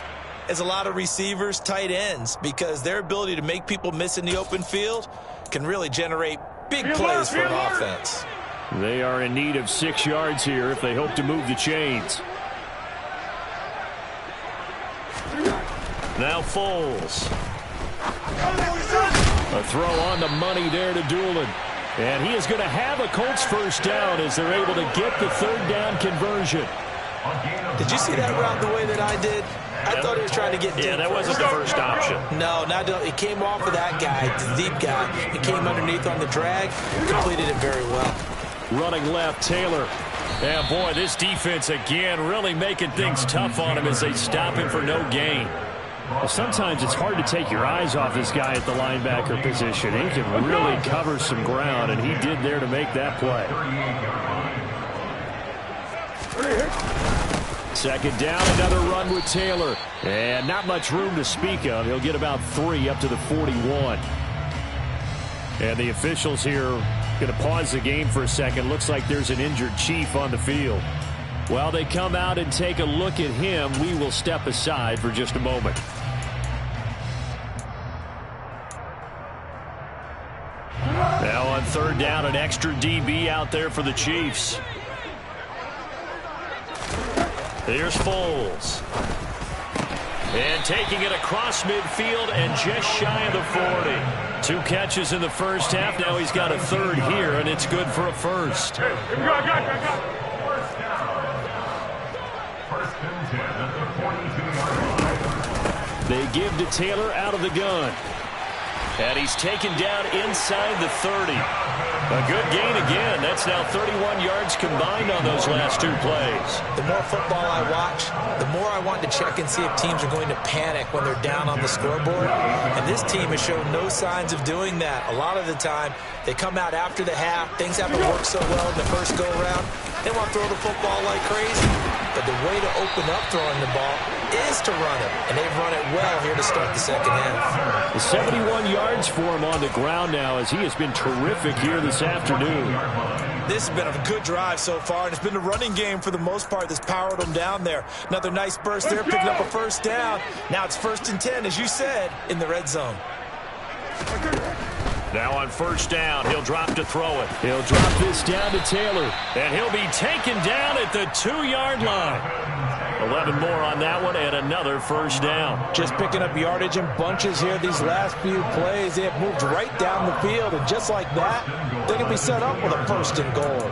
as a lot of receivers, tight ends, because their ability to make people miss in the open field can really generate big plays for an offense. They are in need of 6 yards here if they hope to move the chains. Now Foles. A throw on the money there to Doolin. And he is going to have a Colts first down as they're able to get the third down conversion. Did you see that route the way that I did? I thought he was trying to get deep. Yeah, that wasn't the first option. No, it came off of that guy, the deep guy. It came underneath on the drag, completed it very well. Running left, Taylor. Yeah, boy, this defense again really making things tough on him as they stop him for no gain. Well, sometimes it's hard to take your eyes off this guy at the linebacker position. He can really cover some ground, and he did there to make that play. Second down, another run with Taylor. And not much room to speak of. He'll get about 3 up to the 41. And the officials here going to pause the game for a second. Looks like there's an injured Chief on the field. While they come out and take a look at him, we will step aside for just a moment. Now on third down, an extra DB out there for the Chiefs. Here's Foles. And taking it across midfield and just shy of the 40. 2 catches in the first half. Now he's got a third here, and it's good for a first. First and 10 at the 42-yard line. They give to Taylor out of the gun. And he's taken down inside the 30. A good gain again. That's now 31 yards combined on those last 2 plays. The more football I watch, the more I want to check and see if teams are going to panic when they're down on the scoreboard. And this team has shown no signs of doing that. A lot of the time, they come out after the half. Things haven't worked so well in the first go-around. They want to throw the football like crazy. But the way to open up throwing the ball is to run it. And they've run it well here to start the second half. The 71 yards for him on the ground now as he has been terrific here this afternoon. This has been a good drive so far, and it's been the running game for the most part that's powered them down there. Another nice burst there, picking up a first down. Now it's 1st and 10, as you said, in the red zone. Now on first down, he'll drop to throw it. He'll drop this down to Taylor. And he'll be taken down at the 2-yard line. 11 more on that one and another first down. Just picking up yardage in bunches here these last few plays. They have moved right down the field, and just like that, they're going to be set up with a 1st and goal.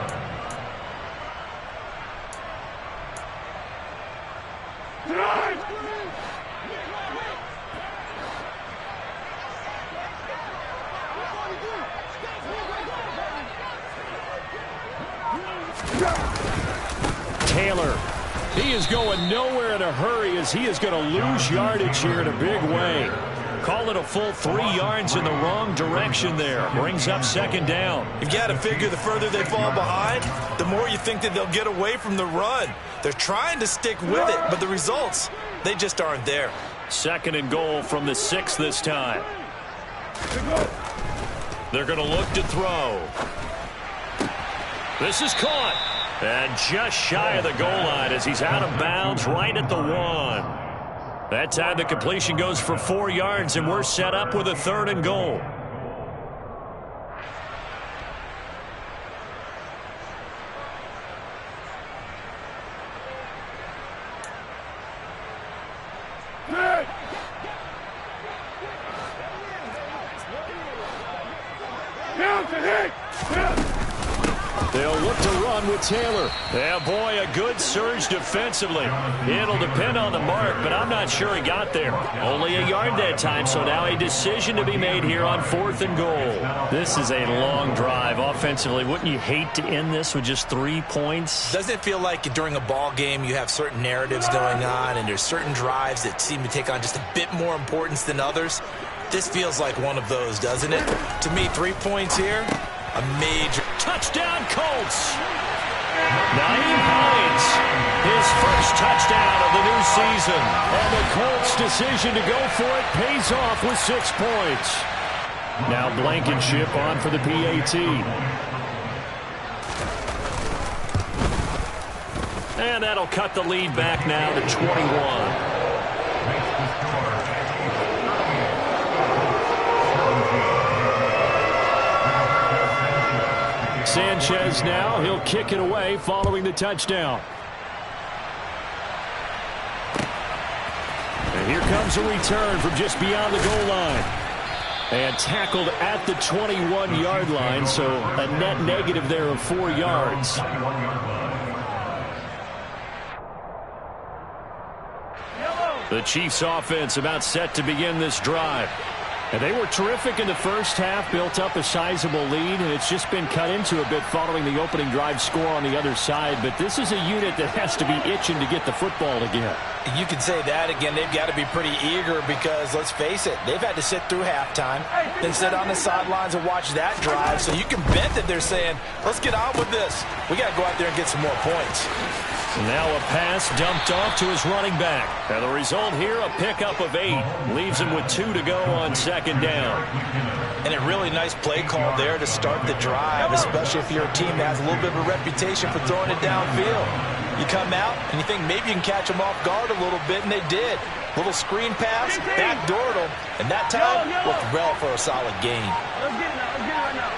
Taylor. He is going nowhere in a hurry as he is going to lose yardage here in a big way. Call it a full 3 yards in the wrong direction there. Brings up second down. You've got to figure the further they fall behind, the more you think that they'll get away from the run. They're trying to stick with it, but the results, they just aren't there. Second and goal from the 6 this time. They're going to look to throw. This is caught. And just shy of the goal line as he's out of bounds right at the 1. That time the completion goes for 4 yards, and we're set up with a 3rd and goal. They'll look to run with Taylor. Yeah, boy, a good surge defensively. It'll depend on the mark, but I'm not sure he got there. Only a yard that time, so now a decision to be made here on 4th and goal. This is a long drive offensively. Wouldn't you hate to end this with just 3 points? Doesn't it feel like during a ball game you have certain narratives going on and there's certain drives that seem to take on just a bit more importance than others? This feels like one of those, doesn't it? To me, 3 points here, a major touchdown Colts. Nyheim Hines, his first touchdown of the new season. And the Colts' decision to go for it pays off with 6 points. Now Blankenship on for the PAT. And that'll cut the lead back now to 21. Sanchez now, he'll kick it away following the touchdown. And here comes a return from just beyond the goal line. And tackled at the 21-yard line, so a net negative there of 4 yards. The Chiefs offense about set to begin this drive. And they were terrific in the first half, built up a sizable lead, and it's just been cut into a bit following the opening drive score on the other side. But this is a unit that has to be itching to get the football again. You can say that again. They've got to be pretty eager because, let's face it, they've had to sit through halftime, then sit on the sidelines and watch that drive. So you can bet that they're saying, let's get on with this. We got to go out there and get some more points. Now a pass dumped off to his running back. And the result here, a pickup of 8. Leaves him with 2 to go on second down. And a really nice play call there to start the drive, especially if you're a team that has a little bit of a reputation for throwing it downfield. You come out and you think maybe you can catch them off guard a little bit, and they did. Little screen pass, backdoored them, and that time looked well for a solid gain. Let's get it now. Let's get it right now.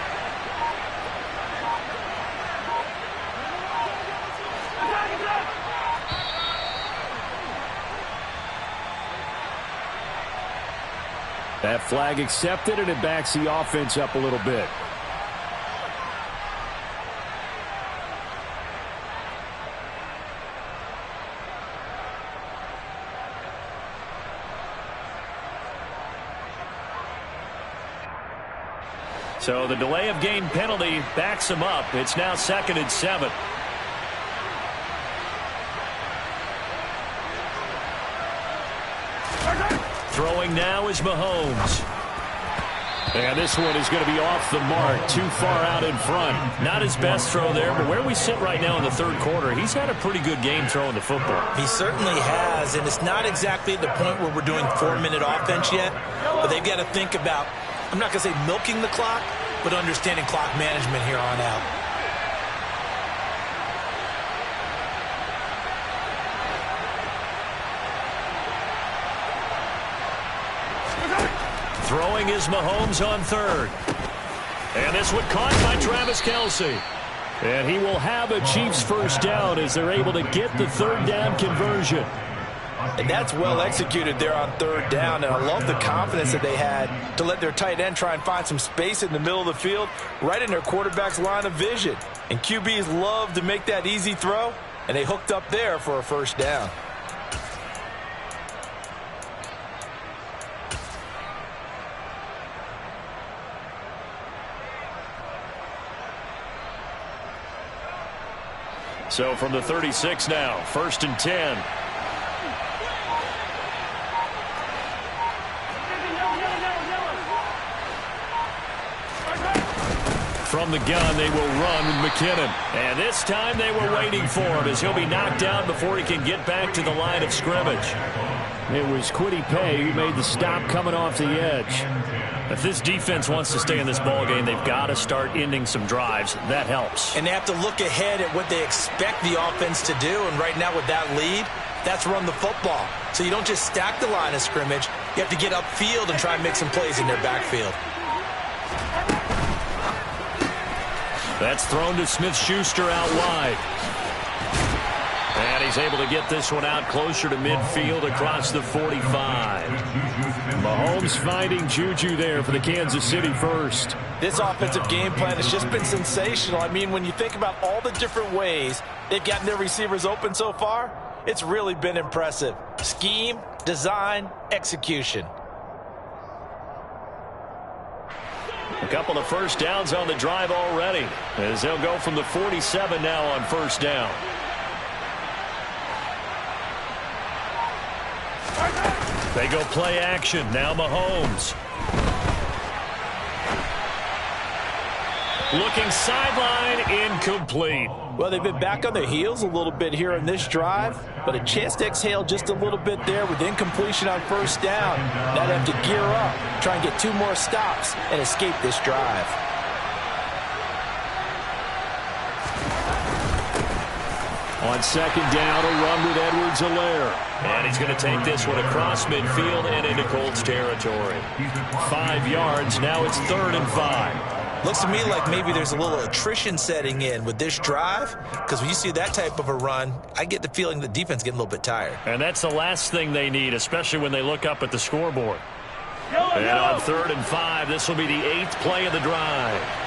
That flag accepted, and it backs the offense up a little bit. So the delay of game penalty backs him up. It's now 2nd and 7. Throwing now is Mahomes. And this one is going to be off the mark, too far out in front. Not his best throw there, but where we sit right now in the 3rd quarter, he's had a pretty good game throwing the football. He certainly has, and it's not exactly at the point where we're doing 4-minute offense yet, but they've got to think about, I'm not going to say milking the clock, but understanding clock management here on out. Throwing is Mahomes on 3rd. And this one caught by Travis Kelce. And he will have a Chiefs first down as they're able to get the 3rd down conversion. And that's well executed there on 3rd down. And I love the confidence that they had to let their tight end try and find some space in the middle of the field, right in their quarterback's line of vision. And QBs love to make that easy throw, and they hooked up there for a first down. So from the 36 now, 1st and 10. From the gun, they will run with McKinnon. And this time they were waiting for him as he'll be knocked down before he can get back to the line of scrimmage. It was Kwity Paye who made the stop coming off the edge. If this defense wants to stay in this ballgame, they've got to start ending some drives. That helps. And they have to look ahead at what they expect the offense to do. And right now with that lead, that's run the football. So you don't just stack the line of scrimmage. You have to get upfield and try and make some plays in their backfield. That's thrown to Smith-Schuster out wide. And he's able to get this one out closer to midfield across the 45. Mahomes finding Juju there for the Kansas City first. This offensive game plan has just been sensational. I mean, when you think about all the different ways they've gotten their receivers open so far, it's really been impressive. Scheme, design, execution. A couple of first downs on the drive already, as they'll go from the 47 now on first down. They go play action. Now Mahomes. Looking sideline, incomplete. Well, they've been back on their heels a little bit here in this drive, but a chance to exhale just a little bit there with incompletion on first down. Now they have to gear up, try and get 2 more stops, and escape this drive. On second down, a run with Edwards-Helaire. And he's going to take this one across midfield and into Colts territory. 5 yards, now it's 3rd and 5. Looks to me like maybe there's a little attrition setting in with this drive, because when you see that type of a run, I get the feeling the defense is getting a little bit tired. And that's the last thing they need, especially when they look up at the scoreboard. And on 3rd and 5, this will be the 8th play of the drive.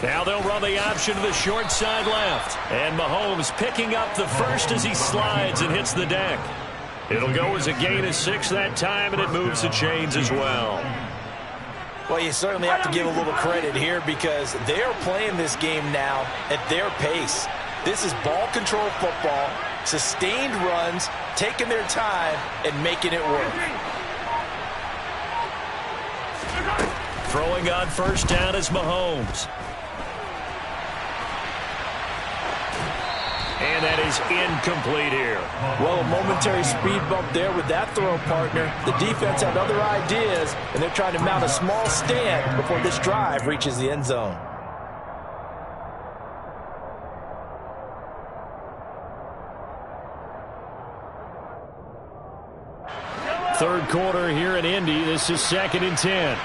Now they'll run the option to the short side left. And Mahomes picking up the first as he slides and hits the deck. It'll go as a gain of 6 that time, and it moves the chains as well. Well, you certainly have to give a little credit here because they are playing this game now at their pace. This is ball control football, sustained runs, taking their time, and making it work. Throwing on first down is Mahomes. And that is incomplete here. Well, a momentary speed bump there with that throw, partner. The defense had other ideas, and they're trying to mount a small stand before this drive reaches the end zone. Third quarter here in Indy. This is 2nd and 10.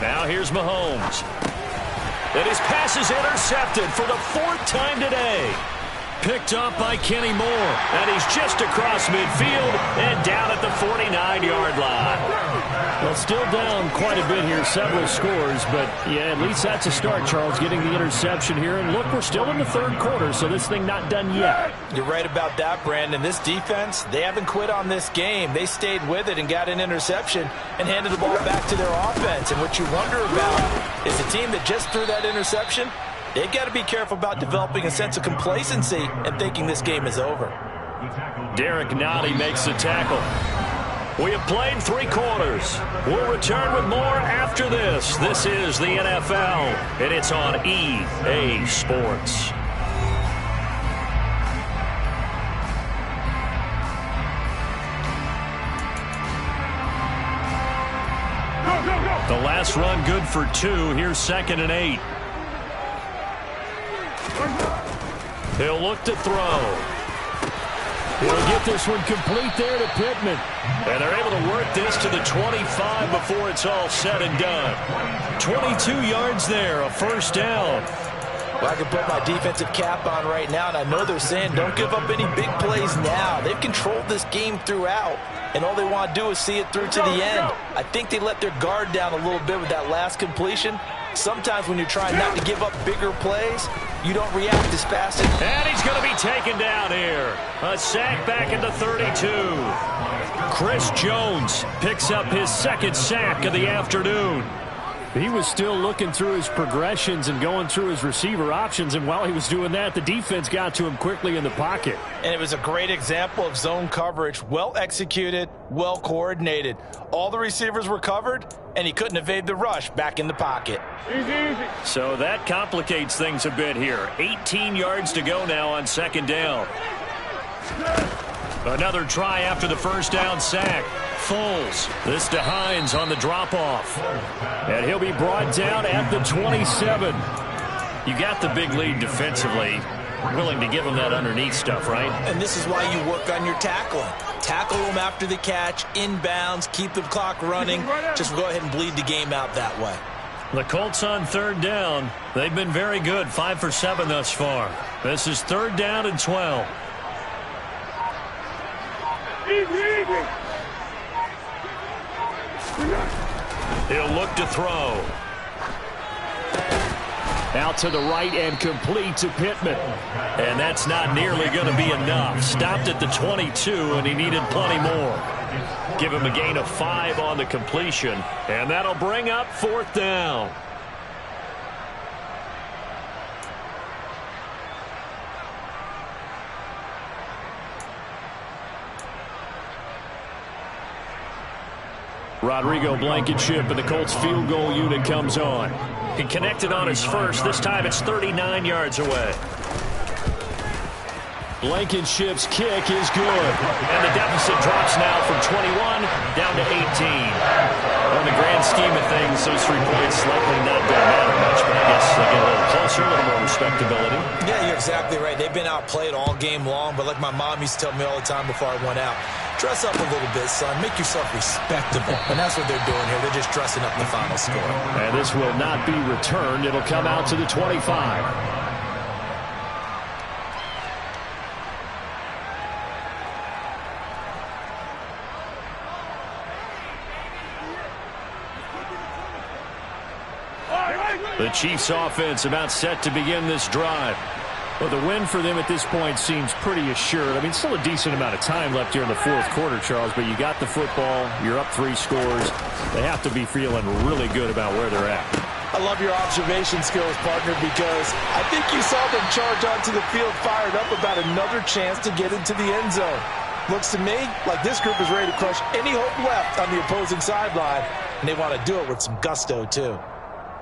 Now here's Mahomes. And his pass is intercepted for the 4th time today. Picked up by Kenny Moore. And he's just across midfield and down at the 49-yard line. Well, still down quite a bit here, several scores, but yeah, at least that's a start, Charles, getting the interception here. And look, we're still in the 3rd quarter, so this thing not done yet. You're right about that, Brandon. This defense, they haven't quit on this game. They stayed with it and got an interception and handed the ball back to their offense. And what you wonder about is the team that just threw that interception, they've got to be careful about developing a sense of complacency and thinking this game is over. Derek Nottie makes the tackle. We have played 3 quarters. We'll return with more after this. This is the NFL, and it's on EA Sports. The last run good for 2. Here's 2nd and 8. He'll look to throw. He'll get this one complete there to Pittman. And they're able to work this to the 25 before it's all said and done. 22 yards there, a first down. Well, I can put my defensive cap on right now, and I know they're saying don't give up any big plays now. They've controlled this game throughout, and all they want to do is see it through to the end. I think they let their guard down a little bit with that last completion. Sometimes when you're trying not to give up bigger plays, you don't react as fast. And he's going to be taken down here. A sack back into 32. Chris Jones picks up his second sack of the afternoon. He was still looking through his progressions and going through his receiver options, and while he was doing that, the defense got to him quickly in the pocket. And it was a great example of zone coverage, well executed, well coordinated. All the receivers were covered, and he couldn't evade the rush back in the pocket. So that complicates things a bit here. 18 yards to go now on second down. Another try after the first down sack. Foles. This to Hines on the drop-off. And he'll be brought down at the 27. You got the big lead defensively. Willing to give him that underneath stuff, right? And this is why you work on your tackling. Tackle them after the catch, inbounds, keep the clock running. Just go ahead and bleed the game out that way. The Colts on third down. They've been very good, 5 for 7 thus far. This is third down and 12. He'll look to throw. Out to the right and complete to Pittman. And that's not nearly going to be enough. Stopped at the 22, and he needed plenty more. Give him a gain of 5 on the completion, and that'll bring up fourth down. Rodrigo Blankenship and the Colts field goal unit comes on. He connected on his first. This time it's 39 yards away. Blankenship's kick is good. And the deficit drops now from 21 down to 18. On the grand scheme of things, those 3 points likely not going to matter much, but I guess they get a little closer, a little more respectability. Yeah, you're exactly right. They've been outplayed all game long, but like my mom used to tell me all the time before I went out, dress up a little bit, son. Make yourself respectable. And that's what they're doing here. They're just dressing up the final score. And this will not be returned. It'll come out to the 25. The Chiefs offense about set to begin this drive. Well, the win for them at this point seems pretty assured. I mean, still a decent amount of time left here in the fourth quarter, Charles, but you got the football, you're up 3 scores. They have to be feeling really good about where they're at. I love your observation skills, partner, because I think you saw them charge onto the field fired up about another chance to get into the end zone. Looks to me like this group is ready to crush any hope left on the opposing sideline, and they want to do it with some gusto, too.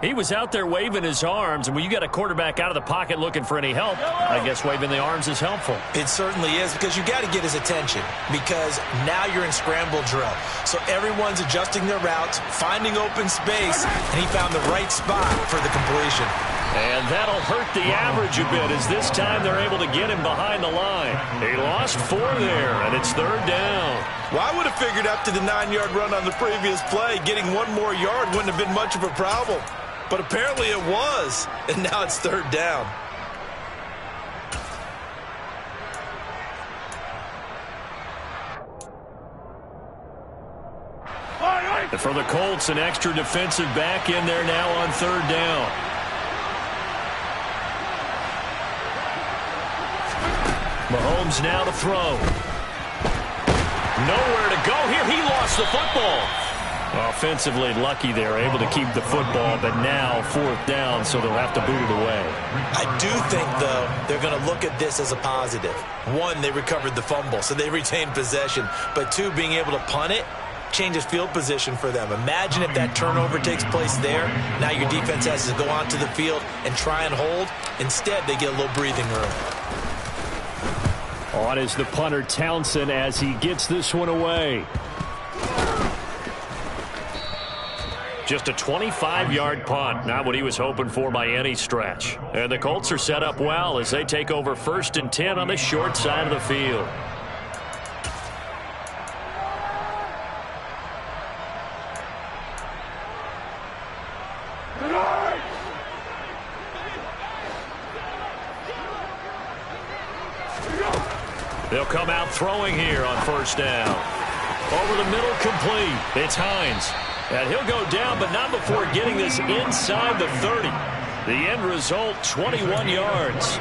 He was out there waving his arms, and when you got a quarterback out of the pocket looking for any help, I guess waving the arms is helpful. It certainly is, because you got to get his attention, because now you're in scramble drill. So everyone's adjusting their routes, finding open space, and he found the right spot for the completion. And that'll hurt the average a bit, as this time they're able to get him behind the line. He lost 4 there, and it's third down. Well, I would have figured after the 9-yard run on the previous play, getting 1 more yard wouldn't have been much of a problem. But apparently it was, and now it's third down. And for the Colts, an extra defensive back in there now on third down. Mahomes now to throw. Nowhere to go here. He lost the football. Offensively lucky there, able to keep the football, but now fourth down, so they'll have to boot it away. I do think, though, they're going to look at this as a positive. 1, they recovered the fumble, so they retained possession. But 2, being able to punt it changes field position for them. Imagine if that turnover takes place there. Now your defense has to go onto the field and try and hold. Instead, they get a little breathing room. On is the punter, Townsend, as he gets this one away. Just a 25-yard punt, not what he was hoping for by any stretch. And the Colts are set up well as they take over 1st and 10 on the short side of the field. come out throwing here on first down. Over the middle, complete. It's Hines. And he'll go down, but not before getting this inside the 30. The end result, 21 yards.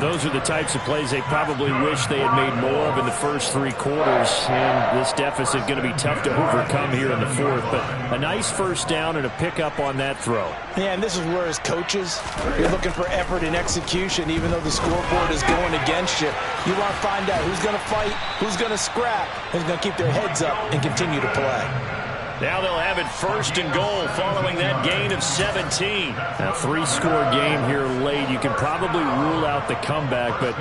Those are the types of plays they probably wish they had made more of in the first 3 quarters. And this deficit going to be tough to overcome here in the fourth. But a nice first down and a pickup on that throw. Yeah, and this is where as coaches, you're looking for effort and execution, even though the scoreboard is going against you. You want to find out who's going to fight, who's going to scrap, who's going to keep their heads up and continue to play. Now they'll have it first and goal following that gain of 17. A 3-score game here late. You can probably rule out the comeback, but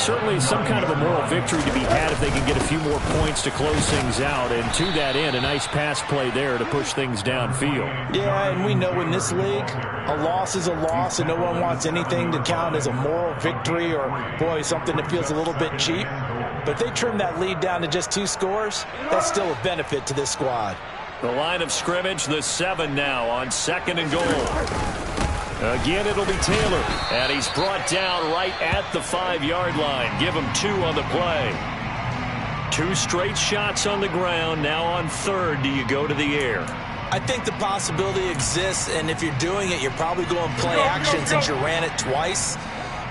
certainly some kind of a moral victory to be had if they can get a few more points to close things out. And to that end, a nice pass play there to push things downfield. Yeah, and we know in this league, a loss is a loss, and no one wants anything to count as a moral victory or, boy, something that feels a little bit cheap. But if they trim that lead down to just 2 scores, that's still a benefit to this squad. The line of scrimmage, the 7 now on second and goal. Again, it'll be Taylor. And he's brought down right at the 5-yard line. Give him 2 on the play. 2 straight shots on the ground. Now on third, do you go to the air? I think the possibility exists, and if you're doing it, you're probably going play action since you ran it twice.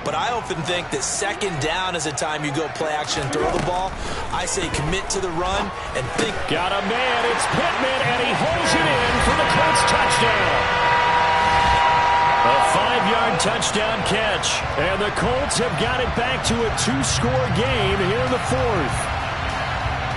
But I often think that second down is a time you go play action and throw the ball. I say commit to the run and think. Got a man. It's Pittman, and he holds it in for the Colts touchdown. A 5-yard touchdown catch. And the Colts have got it back to a 2-score game here in the fourth.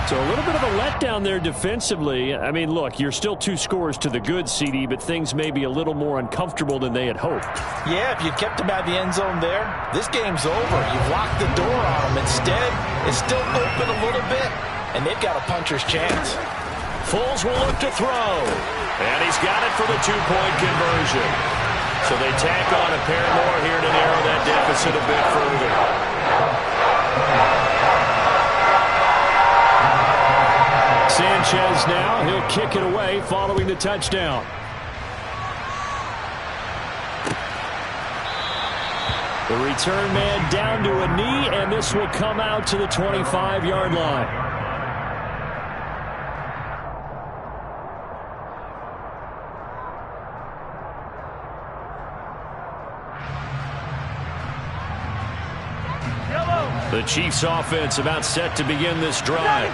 So a little bit of a letdown there defensively. I mean, look, you're still 2 scores to the good, CD, but things may be a little more uncomfortable than they had hoped. Yeah, if you kept them out of the end zone there, this game's over. You've locked the door on them. Instead, it's still open a little bit, and they've got a puncher's chance. Foles will look to throw, and he's got it for the 2-point conversion. So they tack on a pair more here to narrow that deficit a bit further. Sanchez now, he'll kick it away following the touchdown. The return man down to a knee, and this will come out to the 25-yard line. The Chiefs offense about set to begin this drive.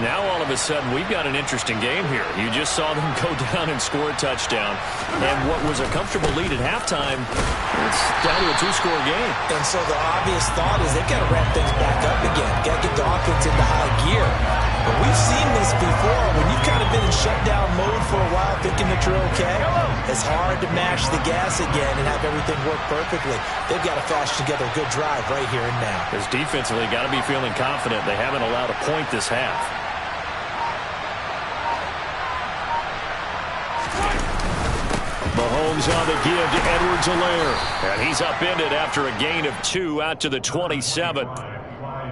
Now all of a sudden we've got an interesting game here. You just saw them go down and score a touchdown. And what was a comfortable lead at halftime, it's down to a 2-score game. And so the obvious thought is they've got to ramp things back up again. Got to get the offense into high gear. But we've seen this before. When you've kind of been in shutdown mode for a while thinking that you're okay, it's hard to mash the gas again and have everything work perfectly. They've got to flash together a good drive right here and now. Because defensively, got to be feeling confident. They haven't allowed a point this half. Mahomes on the give to Edwards-Helaire. And he's upended after a gain of 2 out to the 27.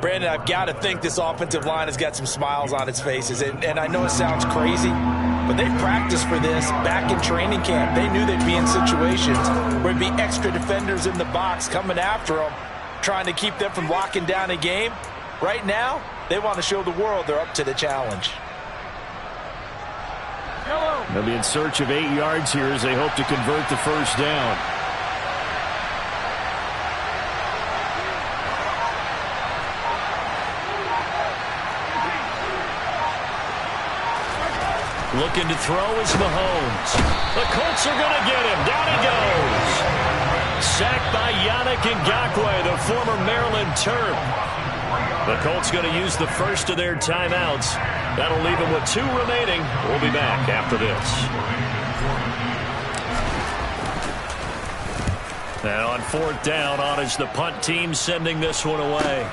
Brandon, I've got to think this offensive line has got some smiles on its faces. And I know it sounds crazy, but they practiced for this back in training camp. They knew they'd be in situations where there'd be extra defenders in the box coming after them, trying to keep them from locking down a game. Right now, they want to show the world they're up to the challenge. They'll be in search of 8 yards here as they hope to convert the first down. Looking to throw is Mahomes. The Colts are going to get him. Down he goes. Sacked by Yannick Ngakoue, the former Maryland Terp. The Colts going to use the first of their timeouts. That'll leave them with 2 remaining. We'll be back after this. And on 4th down, on is the punt team sending this one away.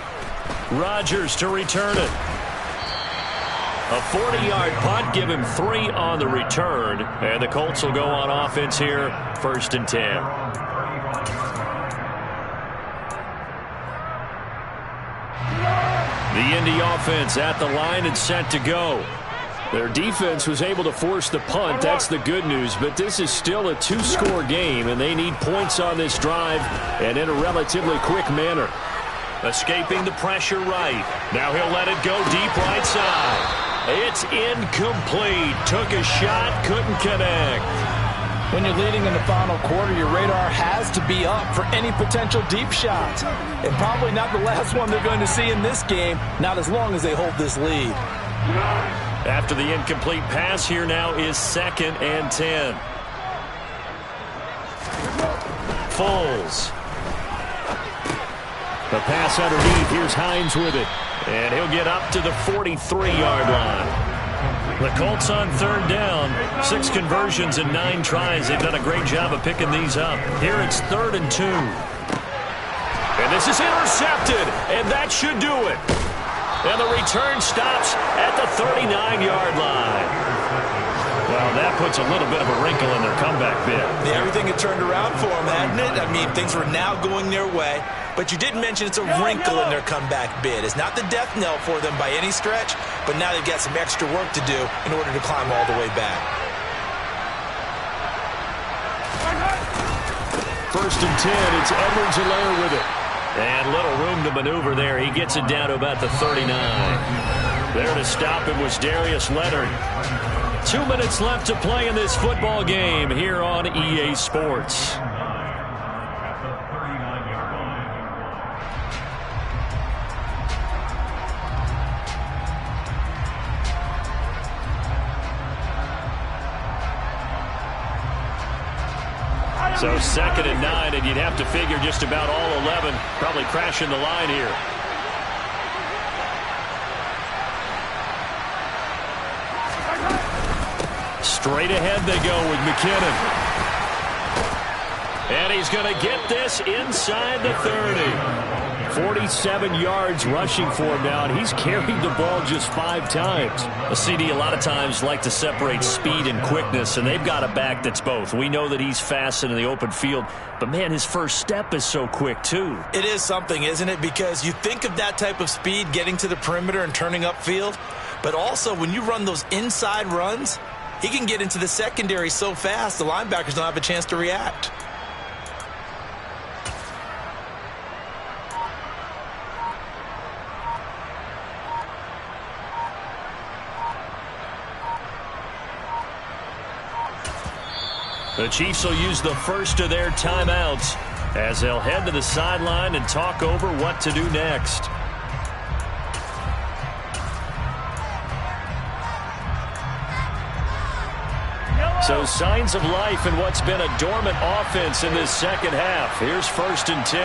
Rodgers to return it. A 40-yard punt, give him 3 on the return. And the Colts will go on offense here, 1st and 10. The Indy offense at the line and set to go. Their defense was able to force the punt. That's the good news. But this is still a 2-score game, and they need points on this drive and in a relatively quick manner. Escaping the pressure right. Now he'll let it go deep right side. It's incomplete. Took a shot, couldn't connect. When you're leading in the final quarter, your radar has to be up for any potential deep shots. And probably not the last one they're going to see in this game, not as long as they hold this lead. After the incomplete pass, here now is 2nd and 10. Foles. The pass underneath. Here's Hines with it. And he'll get up to the 43-yard line. The Colts on 3rd down. 6 conversions and 9 tries. They've done a great job of picking these up. Here it's 3rd and 2. And this is intercepted. And that should do it. And the return stops at the 39-yard line. Well, that puts a little bit of a wrinkle in their comeback bid. Yeah, everything had turned around for them, hadn't it? I mean, things were now going their way. But you did mention it's a wrinkle in their comeback bid. It's not the death knell for them by any stretch, but now they've got some extra work to do in order to climb all the way back. 1st and 10, it's Edwards-Helaire with it. And little room to maneuver there. He gets it down to about the 39. There to stop him was Darius Leonard. 2 minutes left to play in this football game here on EA Sports. So 2nd and 9, and you'd have to figure just about all 11 probably crashing the line here. Straight ahead they go with McKinnon. And he's going to get this inside the 30. 47 yards rushing for him now, and he's carried the ball just 5 times. A CD a lot of times like to separate speed and quickness, and they've got a back that's both. We know that he's fast in the open field, but, man, his first step is so quick, too. It is something, isn't it? Because you think of that type of speed getting to the perimeter and turning upfield, but also when you run those inside runs, he can get into the secondary so fast the linebackers don't have a chance to react. The Chiefs will use the first of their timeouts as they'll head to the sideline and talk over what to do next. So signs of life in what's been a dormant offense in this second half. Here's 1st and 10.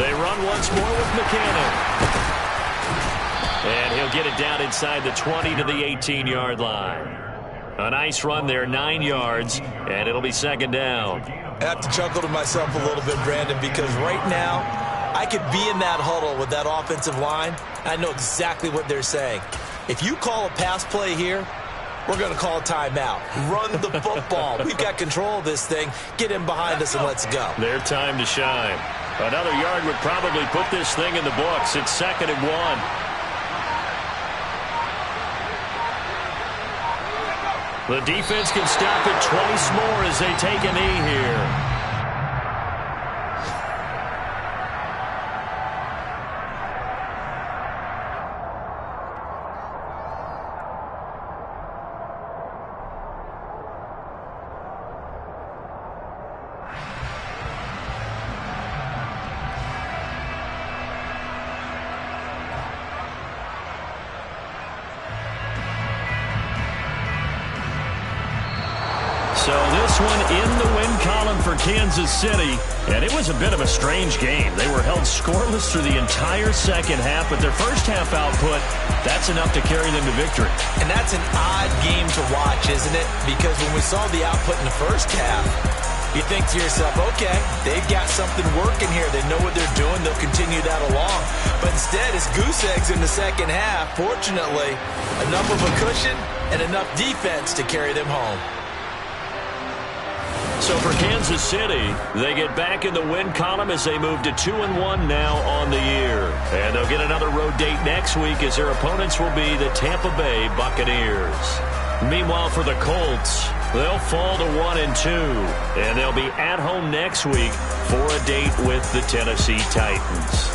They run once more with McKinnon. And he'll get it down inside the 20 to the 18-yard line. A nice run there, 9 yards, and it'll be 2nd down. I have to chuckle to myself a little bit, Brandon, because right now I could be in that huddle with that offensive line. I know exactly what they're saying. If you call a pass play here, we're going to call a timeout. Run the football. We've got control of this thing. Get in behind us and let's go. Their time to shine. Another yard would probably put this thing in the books. It's 2nd and 1. The defense can stop it twice more as they take a knee here. So this one in the win column for Kansas City, and it was a bit of a strange game. They were held scoreless through the entire second half, but their first half output, that's enough to carry them to victory. And that's an odd game to watch, isn't it? Because when we saw the output in the first half, you think to yourself, okay, they've got something working here. They know what they're doing. They'll continue that along. But instead, it's goose eggs in the second half. Fortunately, enough of a cushion and enough defense to carry them home. So for Kansas City, they get back in the win column as they move to 2-1 now on the year. And they'll get another road date next week as their opponents will be the Tampa Bay Buccaneers. Meanwhile, for the Colts, They'll fall to 1-2, and they'll be at home next week for a date with the Tennessee Titans.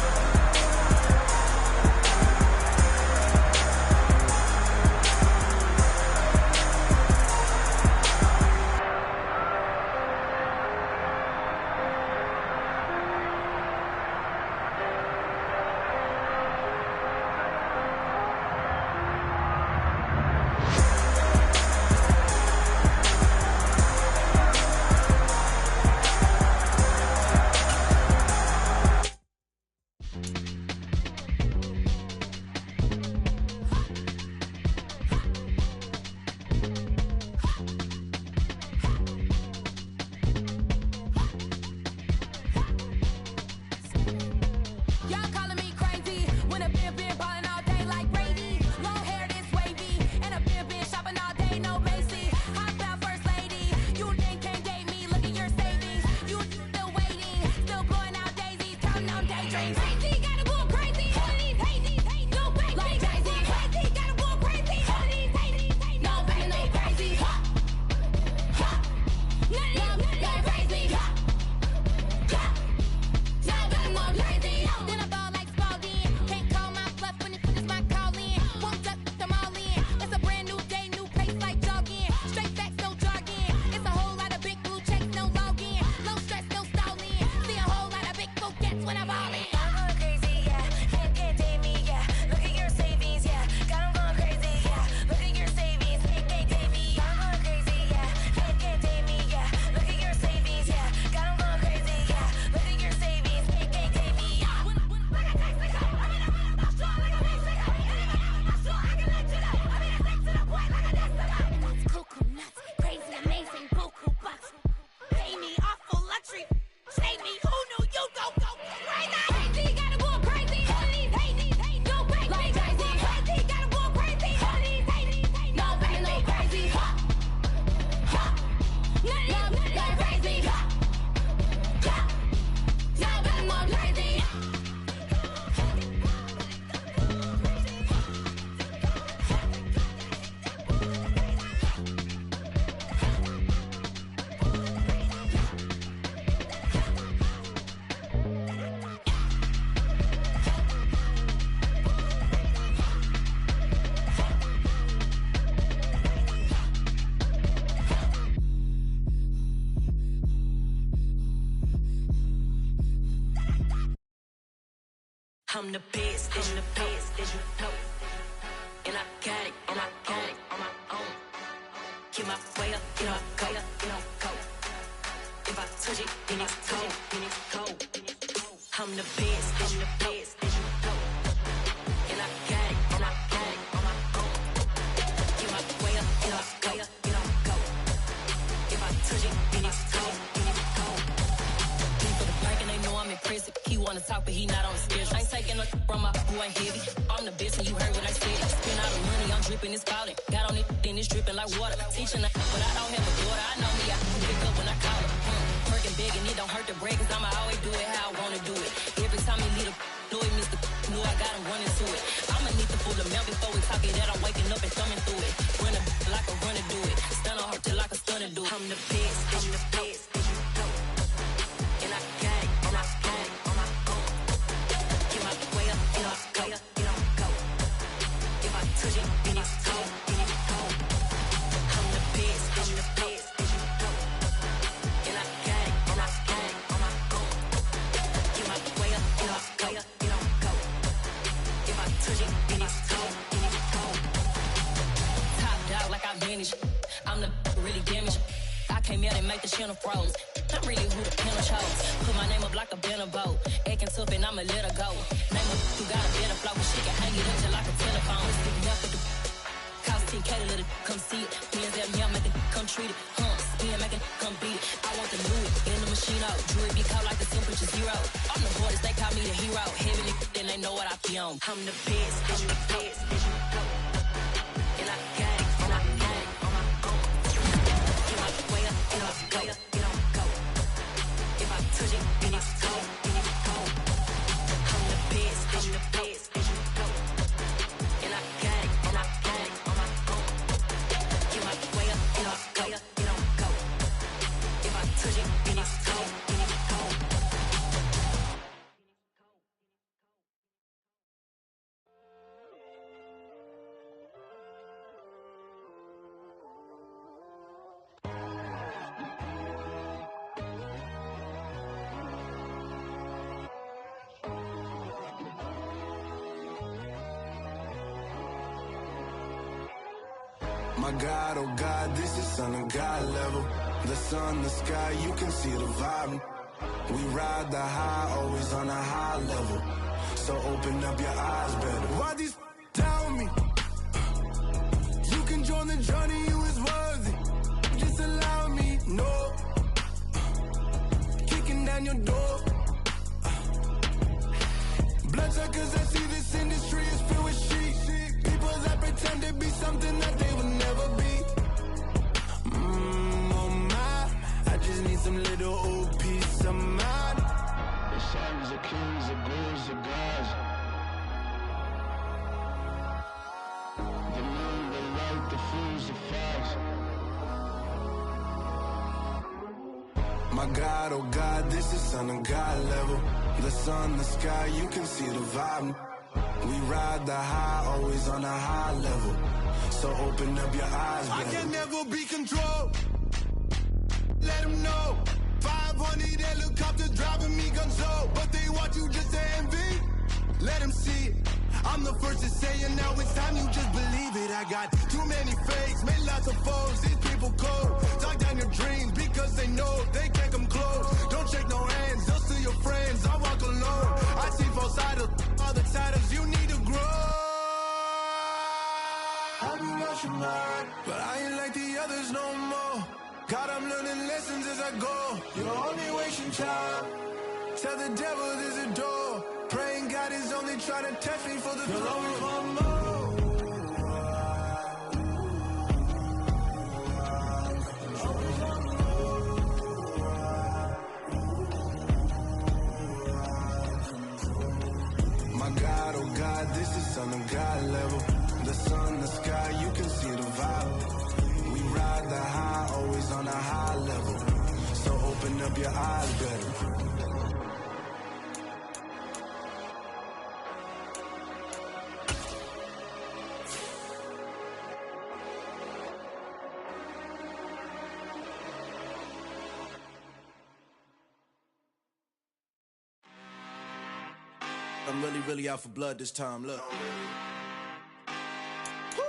I'm the best, and the best, as you know. And I got it, and I got it on my own. Get my way up, you know, go, you know, go. If I touch it, then it's cold, then it's cold. I'm the best, and the best, as you know. And I got it, and I got it on my own. Get my way up, you know, go, you know, go. If I touch it, then it's cold, then it's cold. People the blank and they know I'm impressive. He wanna talk, but he not on the schedule. I ain't taking a from my boy ain't heavy. I'm the best and you heard what I said. Spend all the money, I'm dripping, it's falling. Got on it, then it's dripping like water. Teaching but I don't have a daughter. I know me, I can pick up when I call her. Working big and it don't hurt the break, cause I'ma always do it how I wanna do it. Every time he lead a know it, Mr. Know I got him running to it. I'ma need to pull the mail before we talk it that I'm waking up and thumbing through it. Run a like a runner do it. Stun on her till like a stunner do it. I'm the best, I'm the best, and you know. And I got it, and I got it on my own. Get my way up, you know, go, you know, go. If I touch it, then it's cold, then it's cold. I'm the best, I'm the best, and you know. And I got it, and I got it on my own. Get my way up, you know, go, you know, go. If I touch it, then it's cold, then it's cold. Top dog like I manage. I'm the really damaged. I came out and make the channel froze. I'm really who the panel chose. Put my name up like a banner boat. Acting tough and I'ma let her go. Name up who got a better flow. She can hang it up just like a telephone. Sticking up with the cost 10K to let it come see it. Hands at me, I make it come treat it. Spin, make it come beat it. I want the new it in the machine out. Jewelry be caught like the temperature zero. I'm the hardest, they call me the hero. Heavenly, then they know what I be on. I'm the best, I'm the best, as you know. And I got it, and I got it on my own. Get my way up, you know, go, you know, go. If I touch it, then it's cold, then it's cold. I'm the best, I'm the best, as you know. And I got it, and I got it on my own. Get my way up, you know, go, you know, My God, oh God, this is Son of God level. The sun, the sky, you can see the vibe. We ride the high, always on a high level. So open up your eyes better. Why these tell me? You can join the journey, you is worthy. Just allow me, no. Kicking down your door. Bloodsuckers, I see this industry is filled with shit. People that pretend to be something that they would never be. Oh my, I just need some little old peace of mind. The sons of kings, the bulls, the gods. The moon, the light, the fools, the facts. My God, oh God, this is Son of God level. The sun, the sky, you can see the vibe. We ride the high, always on a high level. So open up your eyes, baby. I can never be controlled. Let them know. 500 helicopters driving me gonzo. But they want you just to envy. Let them see it. I'm the first to say it, now it's time you just believe it. I got too many fakes, made lots of foes. These people cold. Talk down your dreams because they know they can't come close. Don't shake no hands, they'll steal your friends. I walk alone. I see both sides of all the titles you need to grow. I've been watching mine, but I ain't like the others no more. God, I'm learning lessons as I go. You're only wasting time. Tell the devil there's a door. Praying God is only trying to test me for the throne. My God, oh God, this is Son of God level. The sun, the sky, you can see the vibe. We ride the high, always on a high level. So open up your eyes better. I'm really out for blood this time, look. Woo.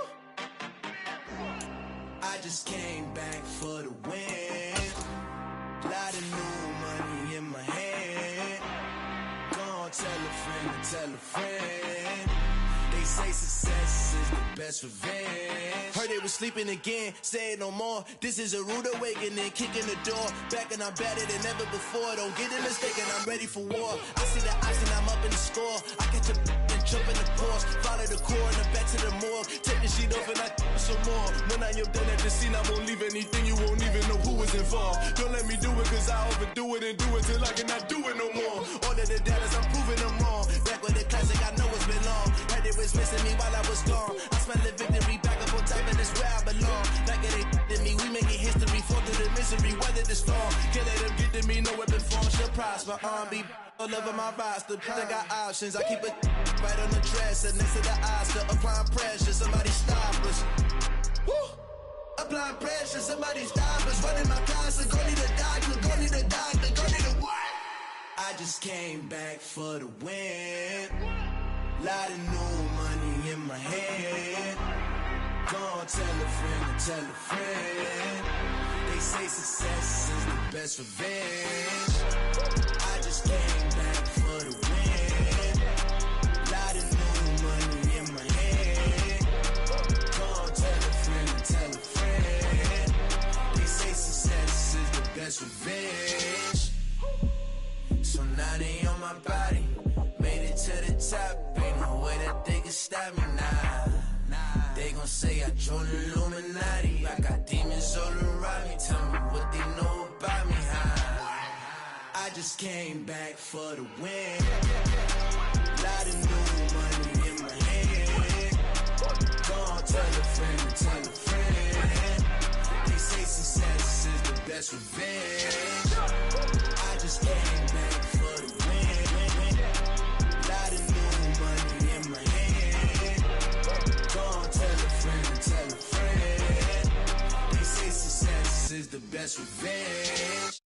I just came back for the win. Lot of new money in my hand. Gonna tell a friend to tell a friend. They say success is the best revenge. Heard they was sleeping again, say it no more. This is a rude awakening, kicking the door. Back and I'm better than ever before. Don't get it mistaken, I'm ready for war. I see the ice and I'm up in the score. I catch a and jump in the course. Follow the core and then back to the morgue. Take the sheet off and I some more. When I am done at the scene, I won't leave anything. You won't even know who was involved. Don't let me do it cause I overdo it and do it till I cannot do it no more. All of the doubters, I'm proving them wrong. Back with the classic, I know it's been long. Heard it was missing me while I was gone. I smell the victory back up on top and it's where I belong. Like it ain't to me, we making history. Fall through the misery, weather the storm. Can't let them get to me, no weapon form shall prosper. Be all over my roster, I got options. I keep it right on the dresser, next to the Oscar. Applying pressure, somebody stop us. Woo! Applying pressure, somebody stop us. Running my closet, go need a doctor, go need a doctor, go need a what? I just came back for the win. Lot of new money in my hand. Gonna tell a friend to tell a friend. They say success is the best revenge. I just came back for the win. Lot of new money in my hand. Gonna tell a friend to tell a friend. They say success is the best revenge. So now they on my body. Made it to the top. Ain't no way that they can stop me now. They gon' say I joined the Illuminati. I got demons all around me. Tell me what they know about me, huh? I just came back for the win. Lot of new money in my hand. Gonna tell a friend to tell a friend. They say success is the best revenge. I just came back for the win. Lot of new money in my hand. Gonna tell a friend to tell a friend. They say success is the best revenge.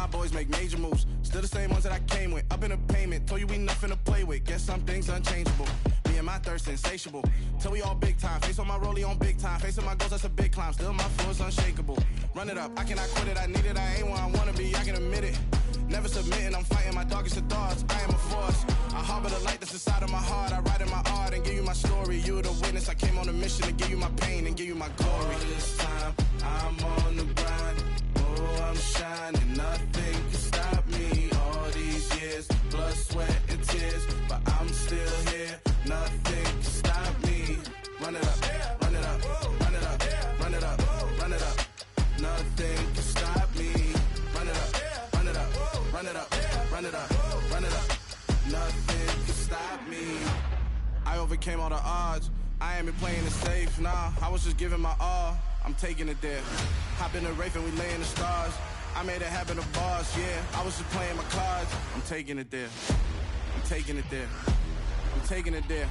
my boys make major moves. Still the same ones that I came with. Up in the payment, told you we nothing to play with. Guess some things unchangeable. Me and my thirst insatiable. Till we all big time. Face on my rollie on big time. Facing my goals, that's a big climb. Still my flow is unshakable. Run it up, I cannot quit it. I need it, I ain't where I wanna be, I can admit it. Never submitting, I'm fighting my darkest of thoughts. I am a force. I harbor the light that's inside of my heart. I write in my art and give you my story. You are the witness. I came on a mission to give you my pain and give you my glory. All this time, I'm on the grind. Oh, I'm shining. Nothing can stop me. All these years, blood, sweat, and tears. But I'm still here. Nothing can stop me. Run it up, run it up, run it up, run it up, run it up. Nothing can stop me. Run it up, run it up, run it up, run it up, run it up. Nothing can stop me. I overcame all the odds. I ain't been playing it safe, nah. I was just giving my all. I'm taking it there. Hop in the Wraith and we lay in the stars. I made it happen to boss, yeah. I was just playing my cards. I'm taking it there. I'm taking it there. I'm taking it there.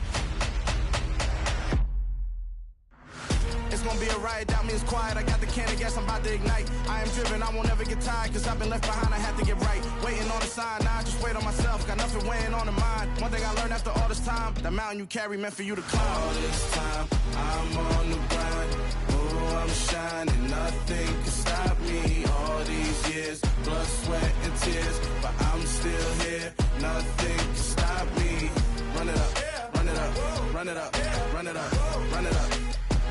It's gonna be a riot, doubt me it's quiet. I got the can of gas, I'm about to ignite. I am driven, I won't ever get tired, cause I've been left behind, I have to get right. Waiting on the sign, now I just wait on myself. Got nothing weighing on the mind. One thing I learned after all this time, that mountain you carry meant for you to climb. All this time, I'm on the grind. Oh, I'm shining, nothing can stop me. All these years, blood, sweat, and tears. But I'm still here, nothing can stop me. Run it up, run it up, run it up, run it up, run it up.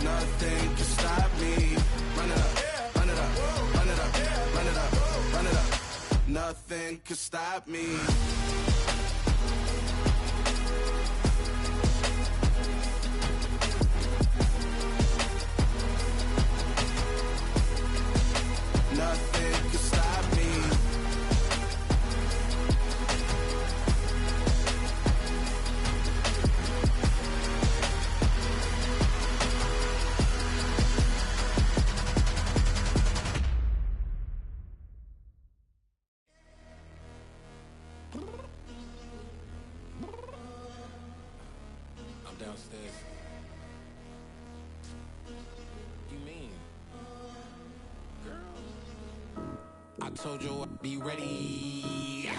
Nothing can stop me. Run it up, run it up, run it up, run it up, run it up. Nothing can stop me. Nothing can stop me. Downstairs. You mean? Girl, I told you I'd be ready.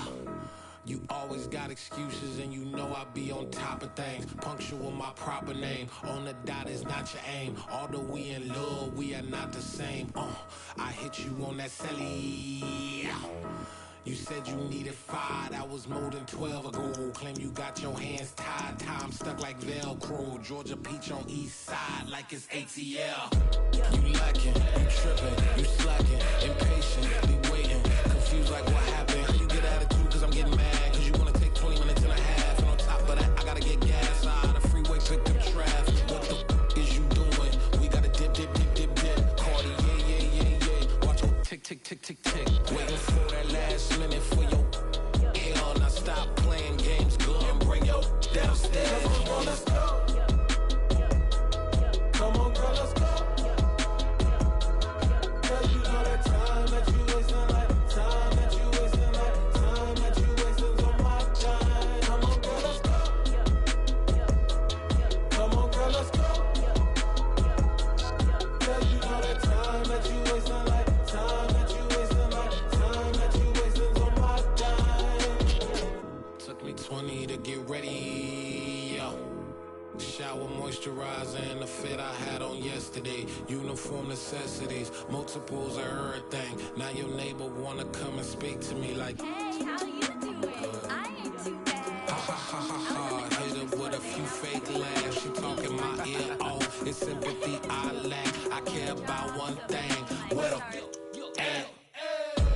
You always got excuses and you know I be on top of things. Punctual my proper name. On the dot is not your aim. Although we in love, we are not the same. I hit you on that celly. You said you needed 5, that was more than 12 ago. Claim you got your hands tied, time stuck like Velcro. Georgia Peach on east side like it's ATL. You lacking, you tripping, you slacking, impatient, be waiting, confused like what happened. You get attitude cause I'm getting mad, cause you wanna take 20 minutes and a half. And on top of that, I gotta get gas out of the freeway, pick up traffic. What the is you doing? We gotta dip, dip, dip, dip, dip. Cardi, yeah. Watch your tick, tick, tick, tick, tick. Waiting for that last minute for your hell. Now stop playing games, go and bring your downstairs. Come on, girl, let's go. Come on, girl, let's go. Cause you know that time that you wasting, like time that you wasting, like time that you wasting on my time. Come on, girl, let's go. Come on, girl, let's go. Cause you know that time that you wasting, like time that you wasting, like time that you wasting on my time. Took me 20 to get ready. Shower moisturizer and the fit I had on yesterday. Uniform necessities, multiples of everything. Now your neighbor wanna come and speak to me like, hey, how you doing? I ain't too bad. Ha ha ha ha ha. Hit her with a few fake laughs. She talking my ear off. It's sympathy I lack. I care about one thing. What up?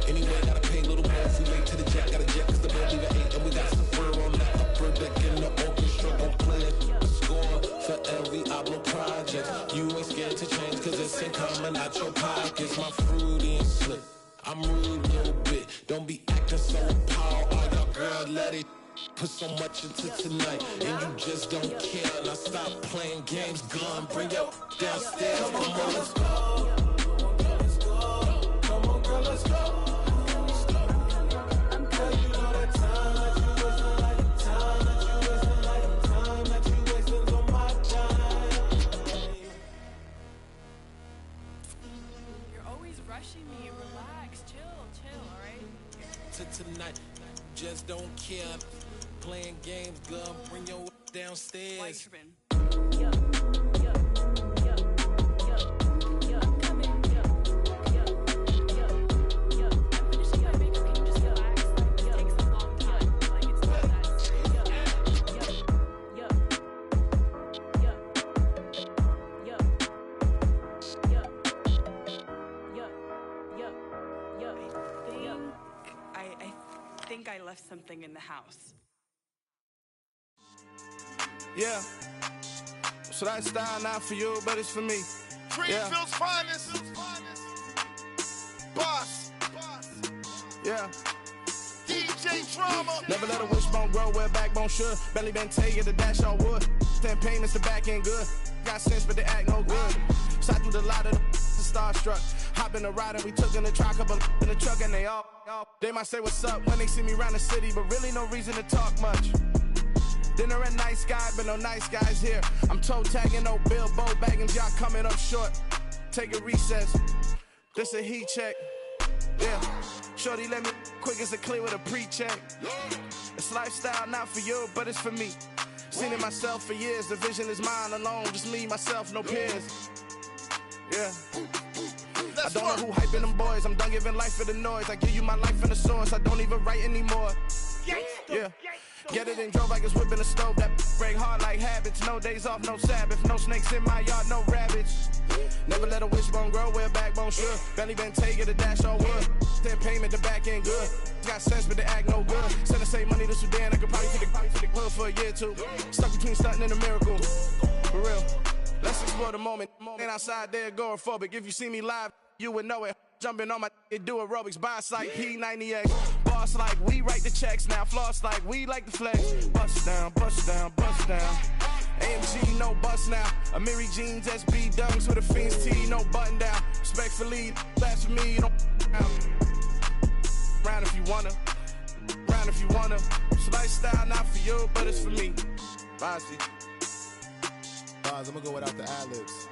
Anyway, gotta pay a little more if we late to the jet. Gotta jet cause the boat leave at 8. And we got some fur on the upper deck in the orchestra. Gon' play a score for every Ablo project. You ain't scared to change cause it's ain't coming out your pockets. My fruity and slick. I'm rude a little bit. Don't be acting so power. All y'all girl, let it put so much into tonight. And you just don't care. Now stop playing games. Gun, bring your downstairs. Come on, let's go. Come on, girl, let's go. Rushing me, relax, chill, all right? to tonight. Just don't care. Playing games, girl, bring your downstairs. I think I left something in the house. Yeah. So that style not for you, but it's for me. Greenfield's finest. Boss. Yeah. DJ Drama. Never let a wishbone grow where backbone should. Belly been taking the dash all wood. 10 payments, the back end good. Got sense, but they act no good. Shot through the lot of the starstruck. Hop in the ride and we took in the truck, couple in the truck and they all. They might say what's up when they see me around the city, but really no reason to talk much. Dinner at nice guy, but no nice guys here. I'm toe tagging, no Bilbo Baggins, y'all coming up short. Take a recess. This a heat check. Yeah. Shorty let me quick as a clear with a pre-check. It's lifestyle not for you, but it's for me. Seen it myself for years. The vision is mine alone. Just me, myself, no peers. Yeah. I don't know who hyping them boys. I'm done giving life for the noise. I give you my life in the source. I don't even write anymore. Yeah. Get it and drove like it's whipping the stove. That break hard like habits. No days off, no Sabbath. No snakes in my yard, no rabbits. Never let a wishbone grow where backbone should. Belly been taking the dash all wood. 10 payment, the back end good. Got sense, but they act no good. Send the same money to Sudan. I could probably take the club for a year or two. Stuck between stunting and a miracle. For real. Let's explore the moment. Ain't outside there agoraphobic. If you see me live, you would know it. Jumping on my do aerobics, buy like P90X. Boss like we write the checks now. Floss like we like the flex. Bust down, bust down, bust down. AMG, no bust now. Amiri jeans, SB dunks with a Fiends T, no button down. Respectfully, that's for me, you don't round if you wanna. Round if you wanna. It's lifestyle not for you, but it's for me. Bossy. Bars, I'm gonna go without the ad-libs.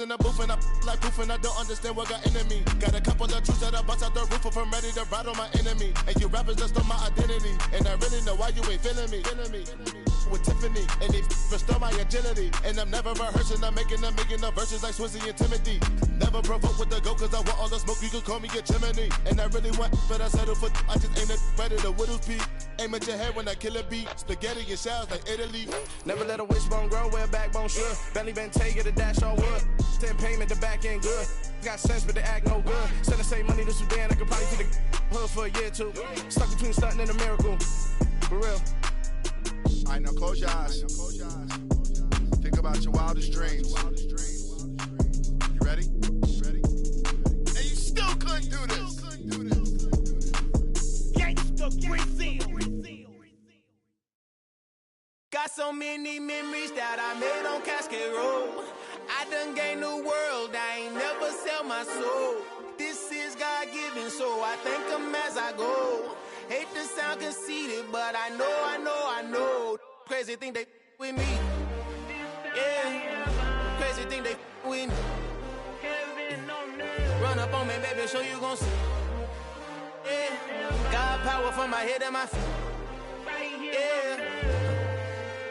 In the booth and I like proof and I don't understand what got into me. Got a couple of truths that I bust out the roof if I'm ready to ride on my enemy. And you rappers just stole my identity. And I really know why you ain't feeling me. With Tiffany and they restore my agility. And I'm never rehearsing, I'm making a million of verses like Swizzy and Timothy. Never provoke with the go cause I want all the smoke, you can call me a chimney. And I really want, but I settle for I just aim at ready to Whittles Peak. Aim at your head when I kill a beat. Spaghetti and shells like Italy. Never let a wishbone grow where backbone should. Belly been taking the dash all wood. 10 payment, the back end good. Got sense, but they act no good. Send the same money to Sudan, I could probably take the hood for a year or two. Stuck between stunting and a miracle. For real. Alright, now close your eyes. Think about your wildest dreams. You ready? And you still couldn't do this. Gangsta Brazil. Got so many memories that I made on Cascade Road. I done gained the world, I ain't never sell my soul. This is God-given, so I thank him as I go. Hate to sound conceited, but I know. Crazy thing they with me. Yeah, crazy thing they with me. Run up on me, baby, show you gon' see. Yeah, God power from my head and my feet. Yeah,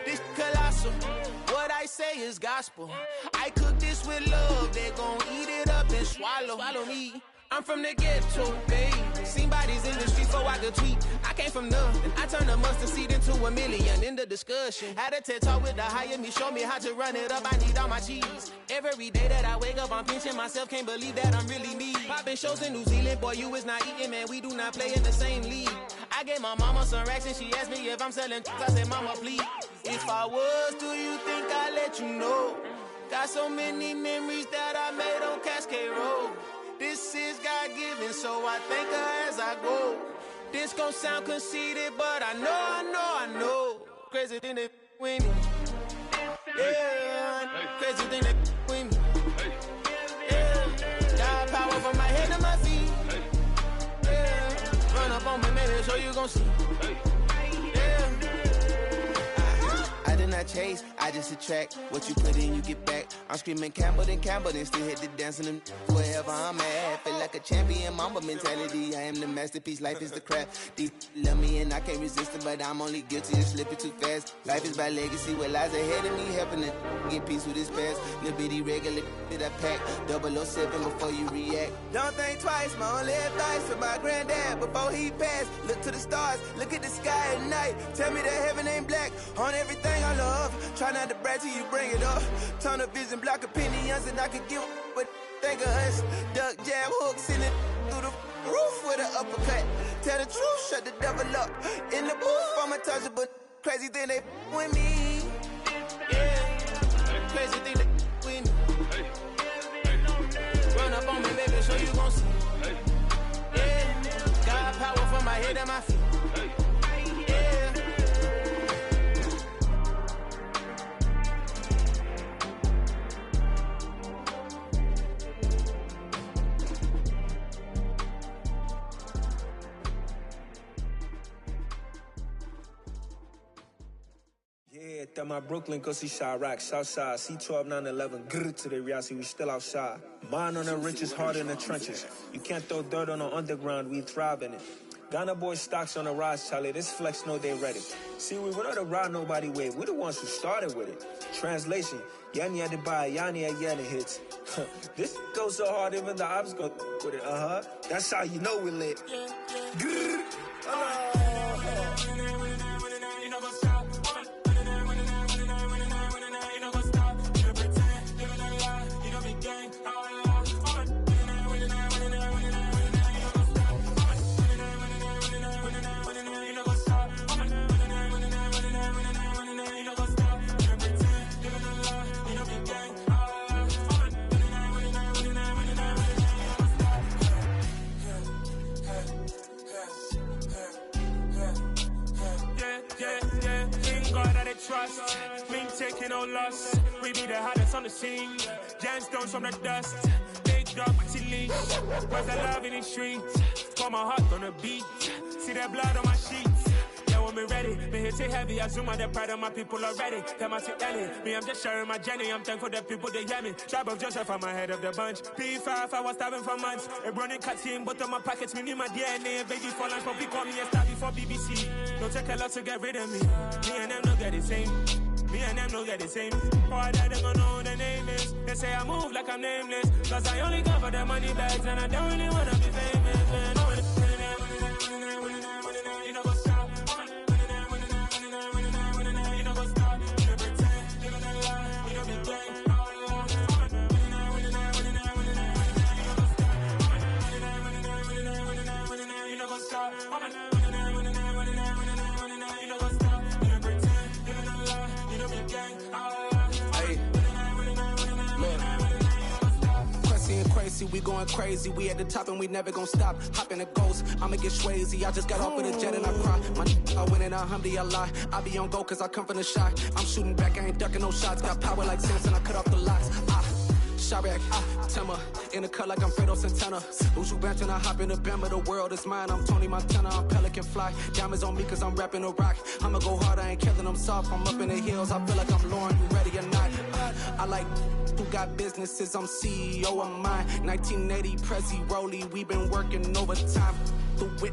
this colossal. What I say is gospel. I cook this with love, they gon' eat it up and swallow me. I'm from the ghetto, babe. Seen bodies in the streets so I could tweet. I came from nothing. I turned a mustard seed into a million in the discussion. Had a TED talk with the higher me, show me how to run it up. I need all my cheese. Every day that I wake up, I'm pinching myself. Can't believe that I'm really me. Popping shows in New Zealand, boy, you is not eating, man. We do not play in the same league. I gave my mama some racks and she asked me if I'm selling. I said, mama, please. If I was, do you think I'd let you know? Got so many memories that I made on Cascade Road. This is God-given, so I thank her as I go. This gon' sound conceited, but I know. Crazy thing they with me. Yeah, crazy thing they with me. Yeah, got power from my head to my feet. Yeah, run up on me, maybe so you gon' see. Yeah, I did not chase. I just attract what you put in, you get back. I'm screaming Campbell, then still hit the dancing and wherever I'm at. Feel like a champion, mamba mentality. I am the masterpiece, life is the craft. Deep love me and I can't resist it, but I'm only guilty of slipping too fast. Life is by legacy, what lies ahead of me, helping to get peace with this past. Little bitty regular that I pack, 007 before you react. Don't think twice, my only advice for my granddad before he passed. Look to the stars, look at the sky at night. Tell me that heaven ain't black on everything I love. Try not to brag till you bring it up. Tunnel vision, block opinions, and I could give what think of us. Duck, jab, hooks in it through the roof with an uppercut. Tell the truth, shut the devil up. In the booth, I'm untouchable. Crazy thing they with me. Yeah, crazy thing they with me. Run up on me, baby, so you gon' see. Yeah, got power from my head and my feet. Yeah. Yeah, that my Brooklyn, go see Chirac, Southside, C12, 911, grrr to the reality, we still outside. Mine on the riches, hard in the trenches. You can't throw dirt on the underground, we thrive in it. Ghana boys stocks on the rise, Charlie, this flex know they ready. See, we were not to ride nobody wave, we the ones who started with it. Translation, Yanni had to buy, Yanni had Yanni hits. This goes so hard, even the ops go with it, That's how you know we lit. Grrr. Trust, me taking no loss. We be the hottest on the scene. Gemstones from the dust. Big dog to leash. Where's the love in the streets? Got my heart on the beat. See that blood on my sheets. Yeah, when me ready, me hit it heavy. I zoom out the pride of my people already. Tell my sweet Ellie, me I'm just sharing my journey. I'm thankful that people they hear me. Tribe of Joseph, I'm ahead of the bunch. P5, I was starving for months. A running cutscene, but on my pockets, me need my DNA. Baby for lunch, but we call me a star before BBC. Don't take a lot to get rid of me. Me and them don't get the same. Me and them don't get the same. All that they gonna know the name is. They say I move like I'm nameless. Cause I only cover the money bags and I don't really wanna be famous, man. You know go stop. You know go stop. You know pretend. You know lie. You know be gang. You know go stop. We going crazy, we at the top and we never gonna stop. Hop in a ghost, I'ma get swayzy. I just got off with a jet and I cry. I win in a Humvee, I lie. I be on go cause I come from the shot. I'm shooting back, I ain't ducking no shots. Got power like Samson, I cut off the locks. Chirac, Timmer, in the cut like I'm Fredo Santana. Who's you benching? I hop in the Bama, the world is mine. I'm Tony Montana, I'm Pelican Fly. Diamonds on me cause I'm rapping a rock. I'ma go hard, I ain't killing them soft. I'm up in the hills, I feel like I'm Lauren, you ready or not? I like who got businesses, I'm CEO of mine. 1980 Prezi Rolly, we been working overtime. The witness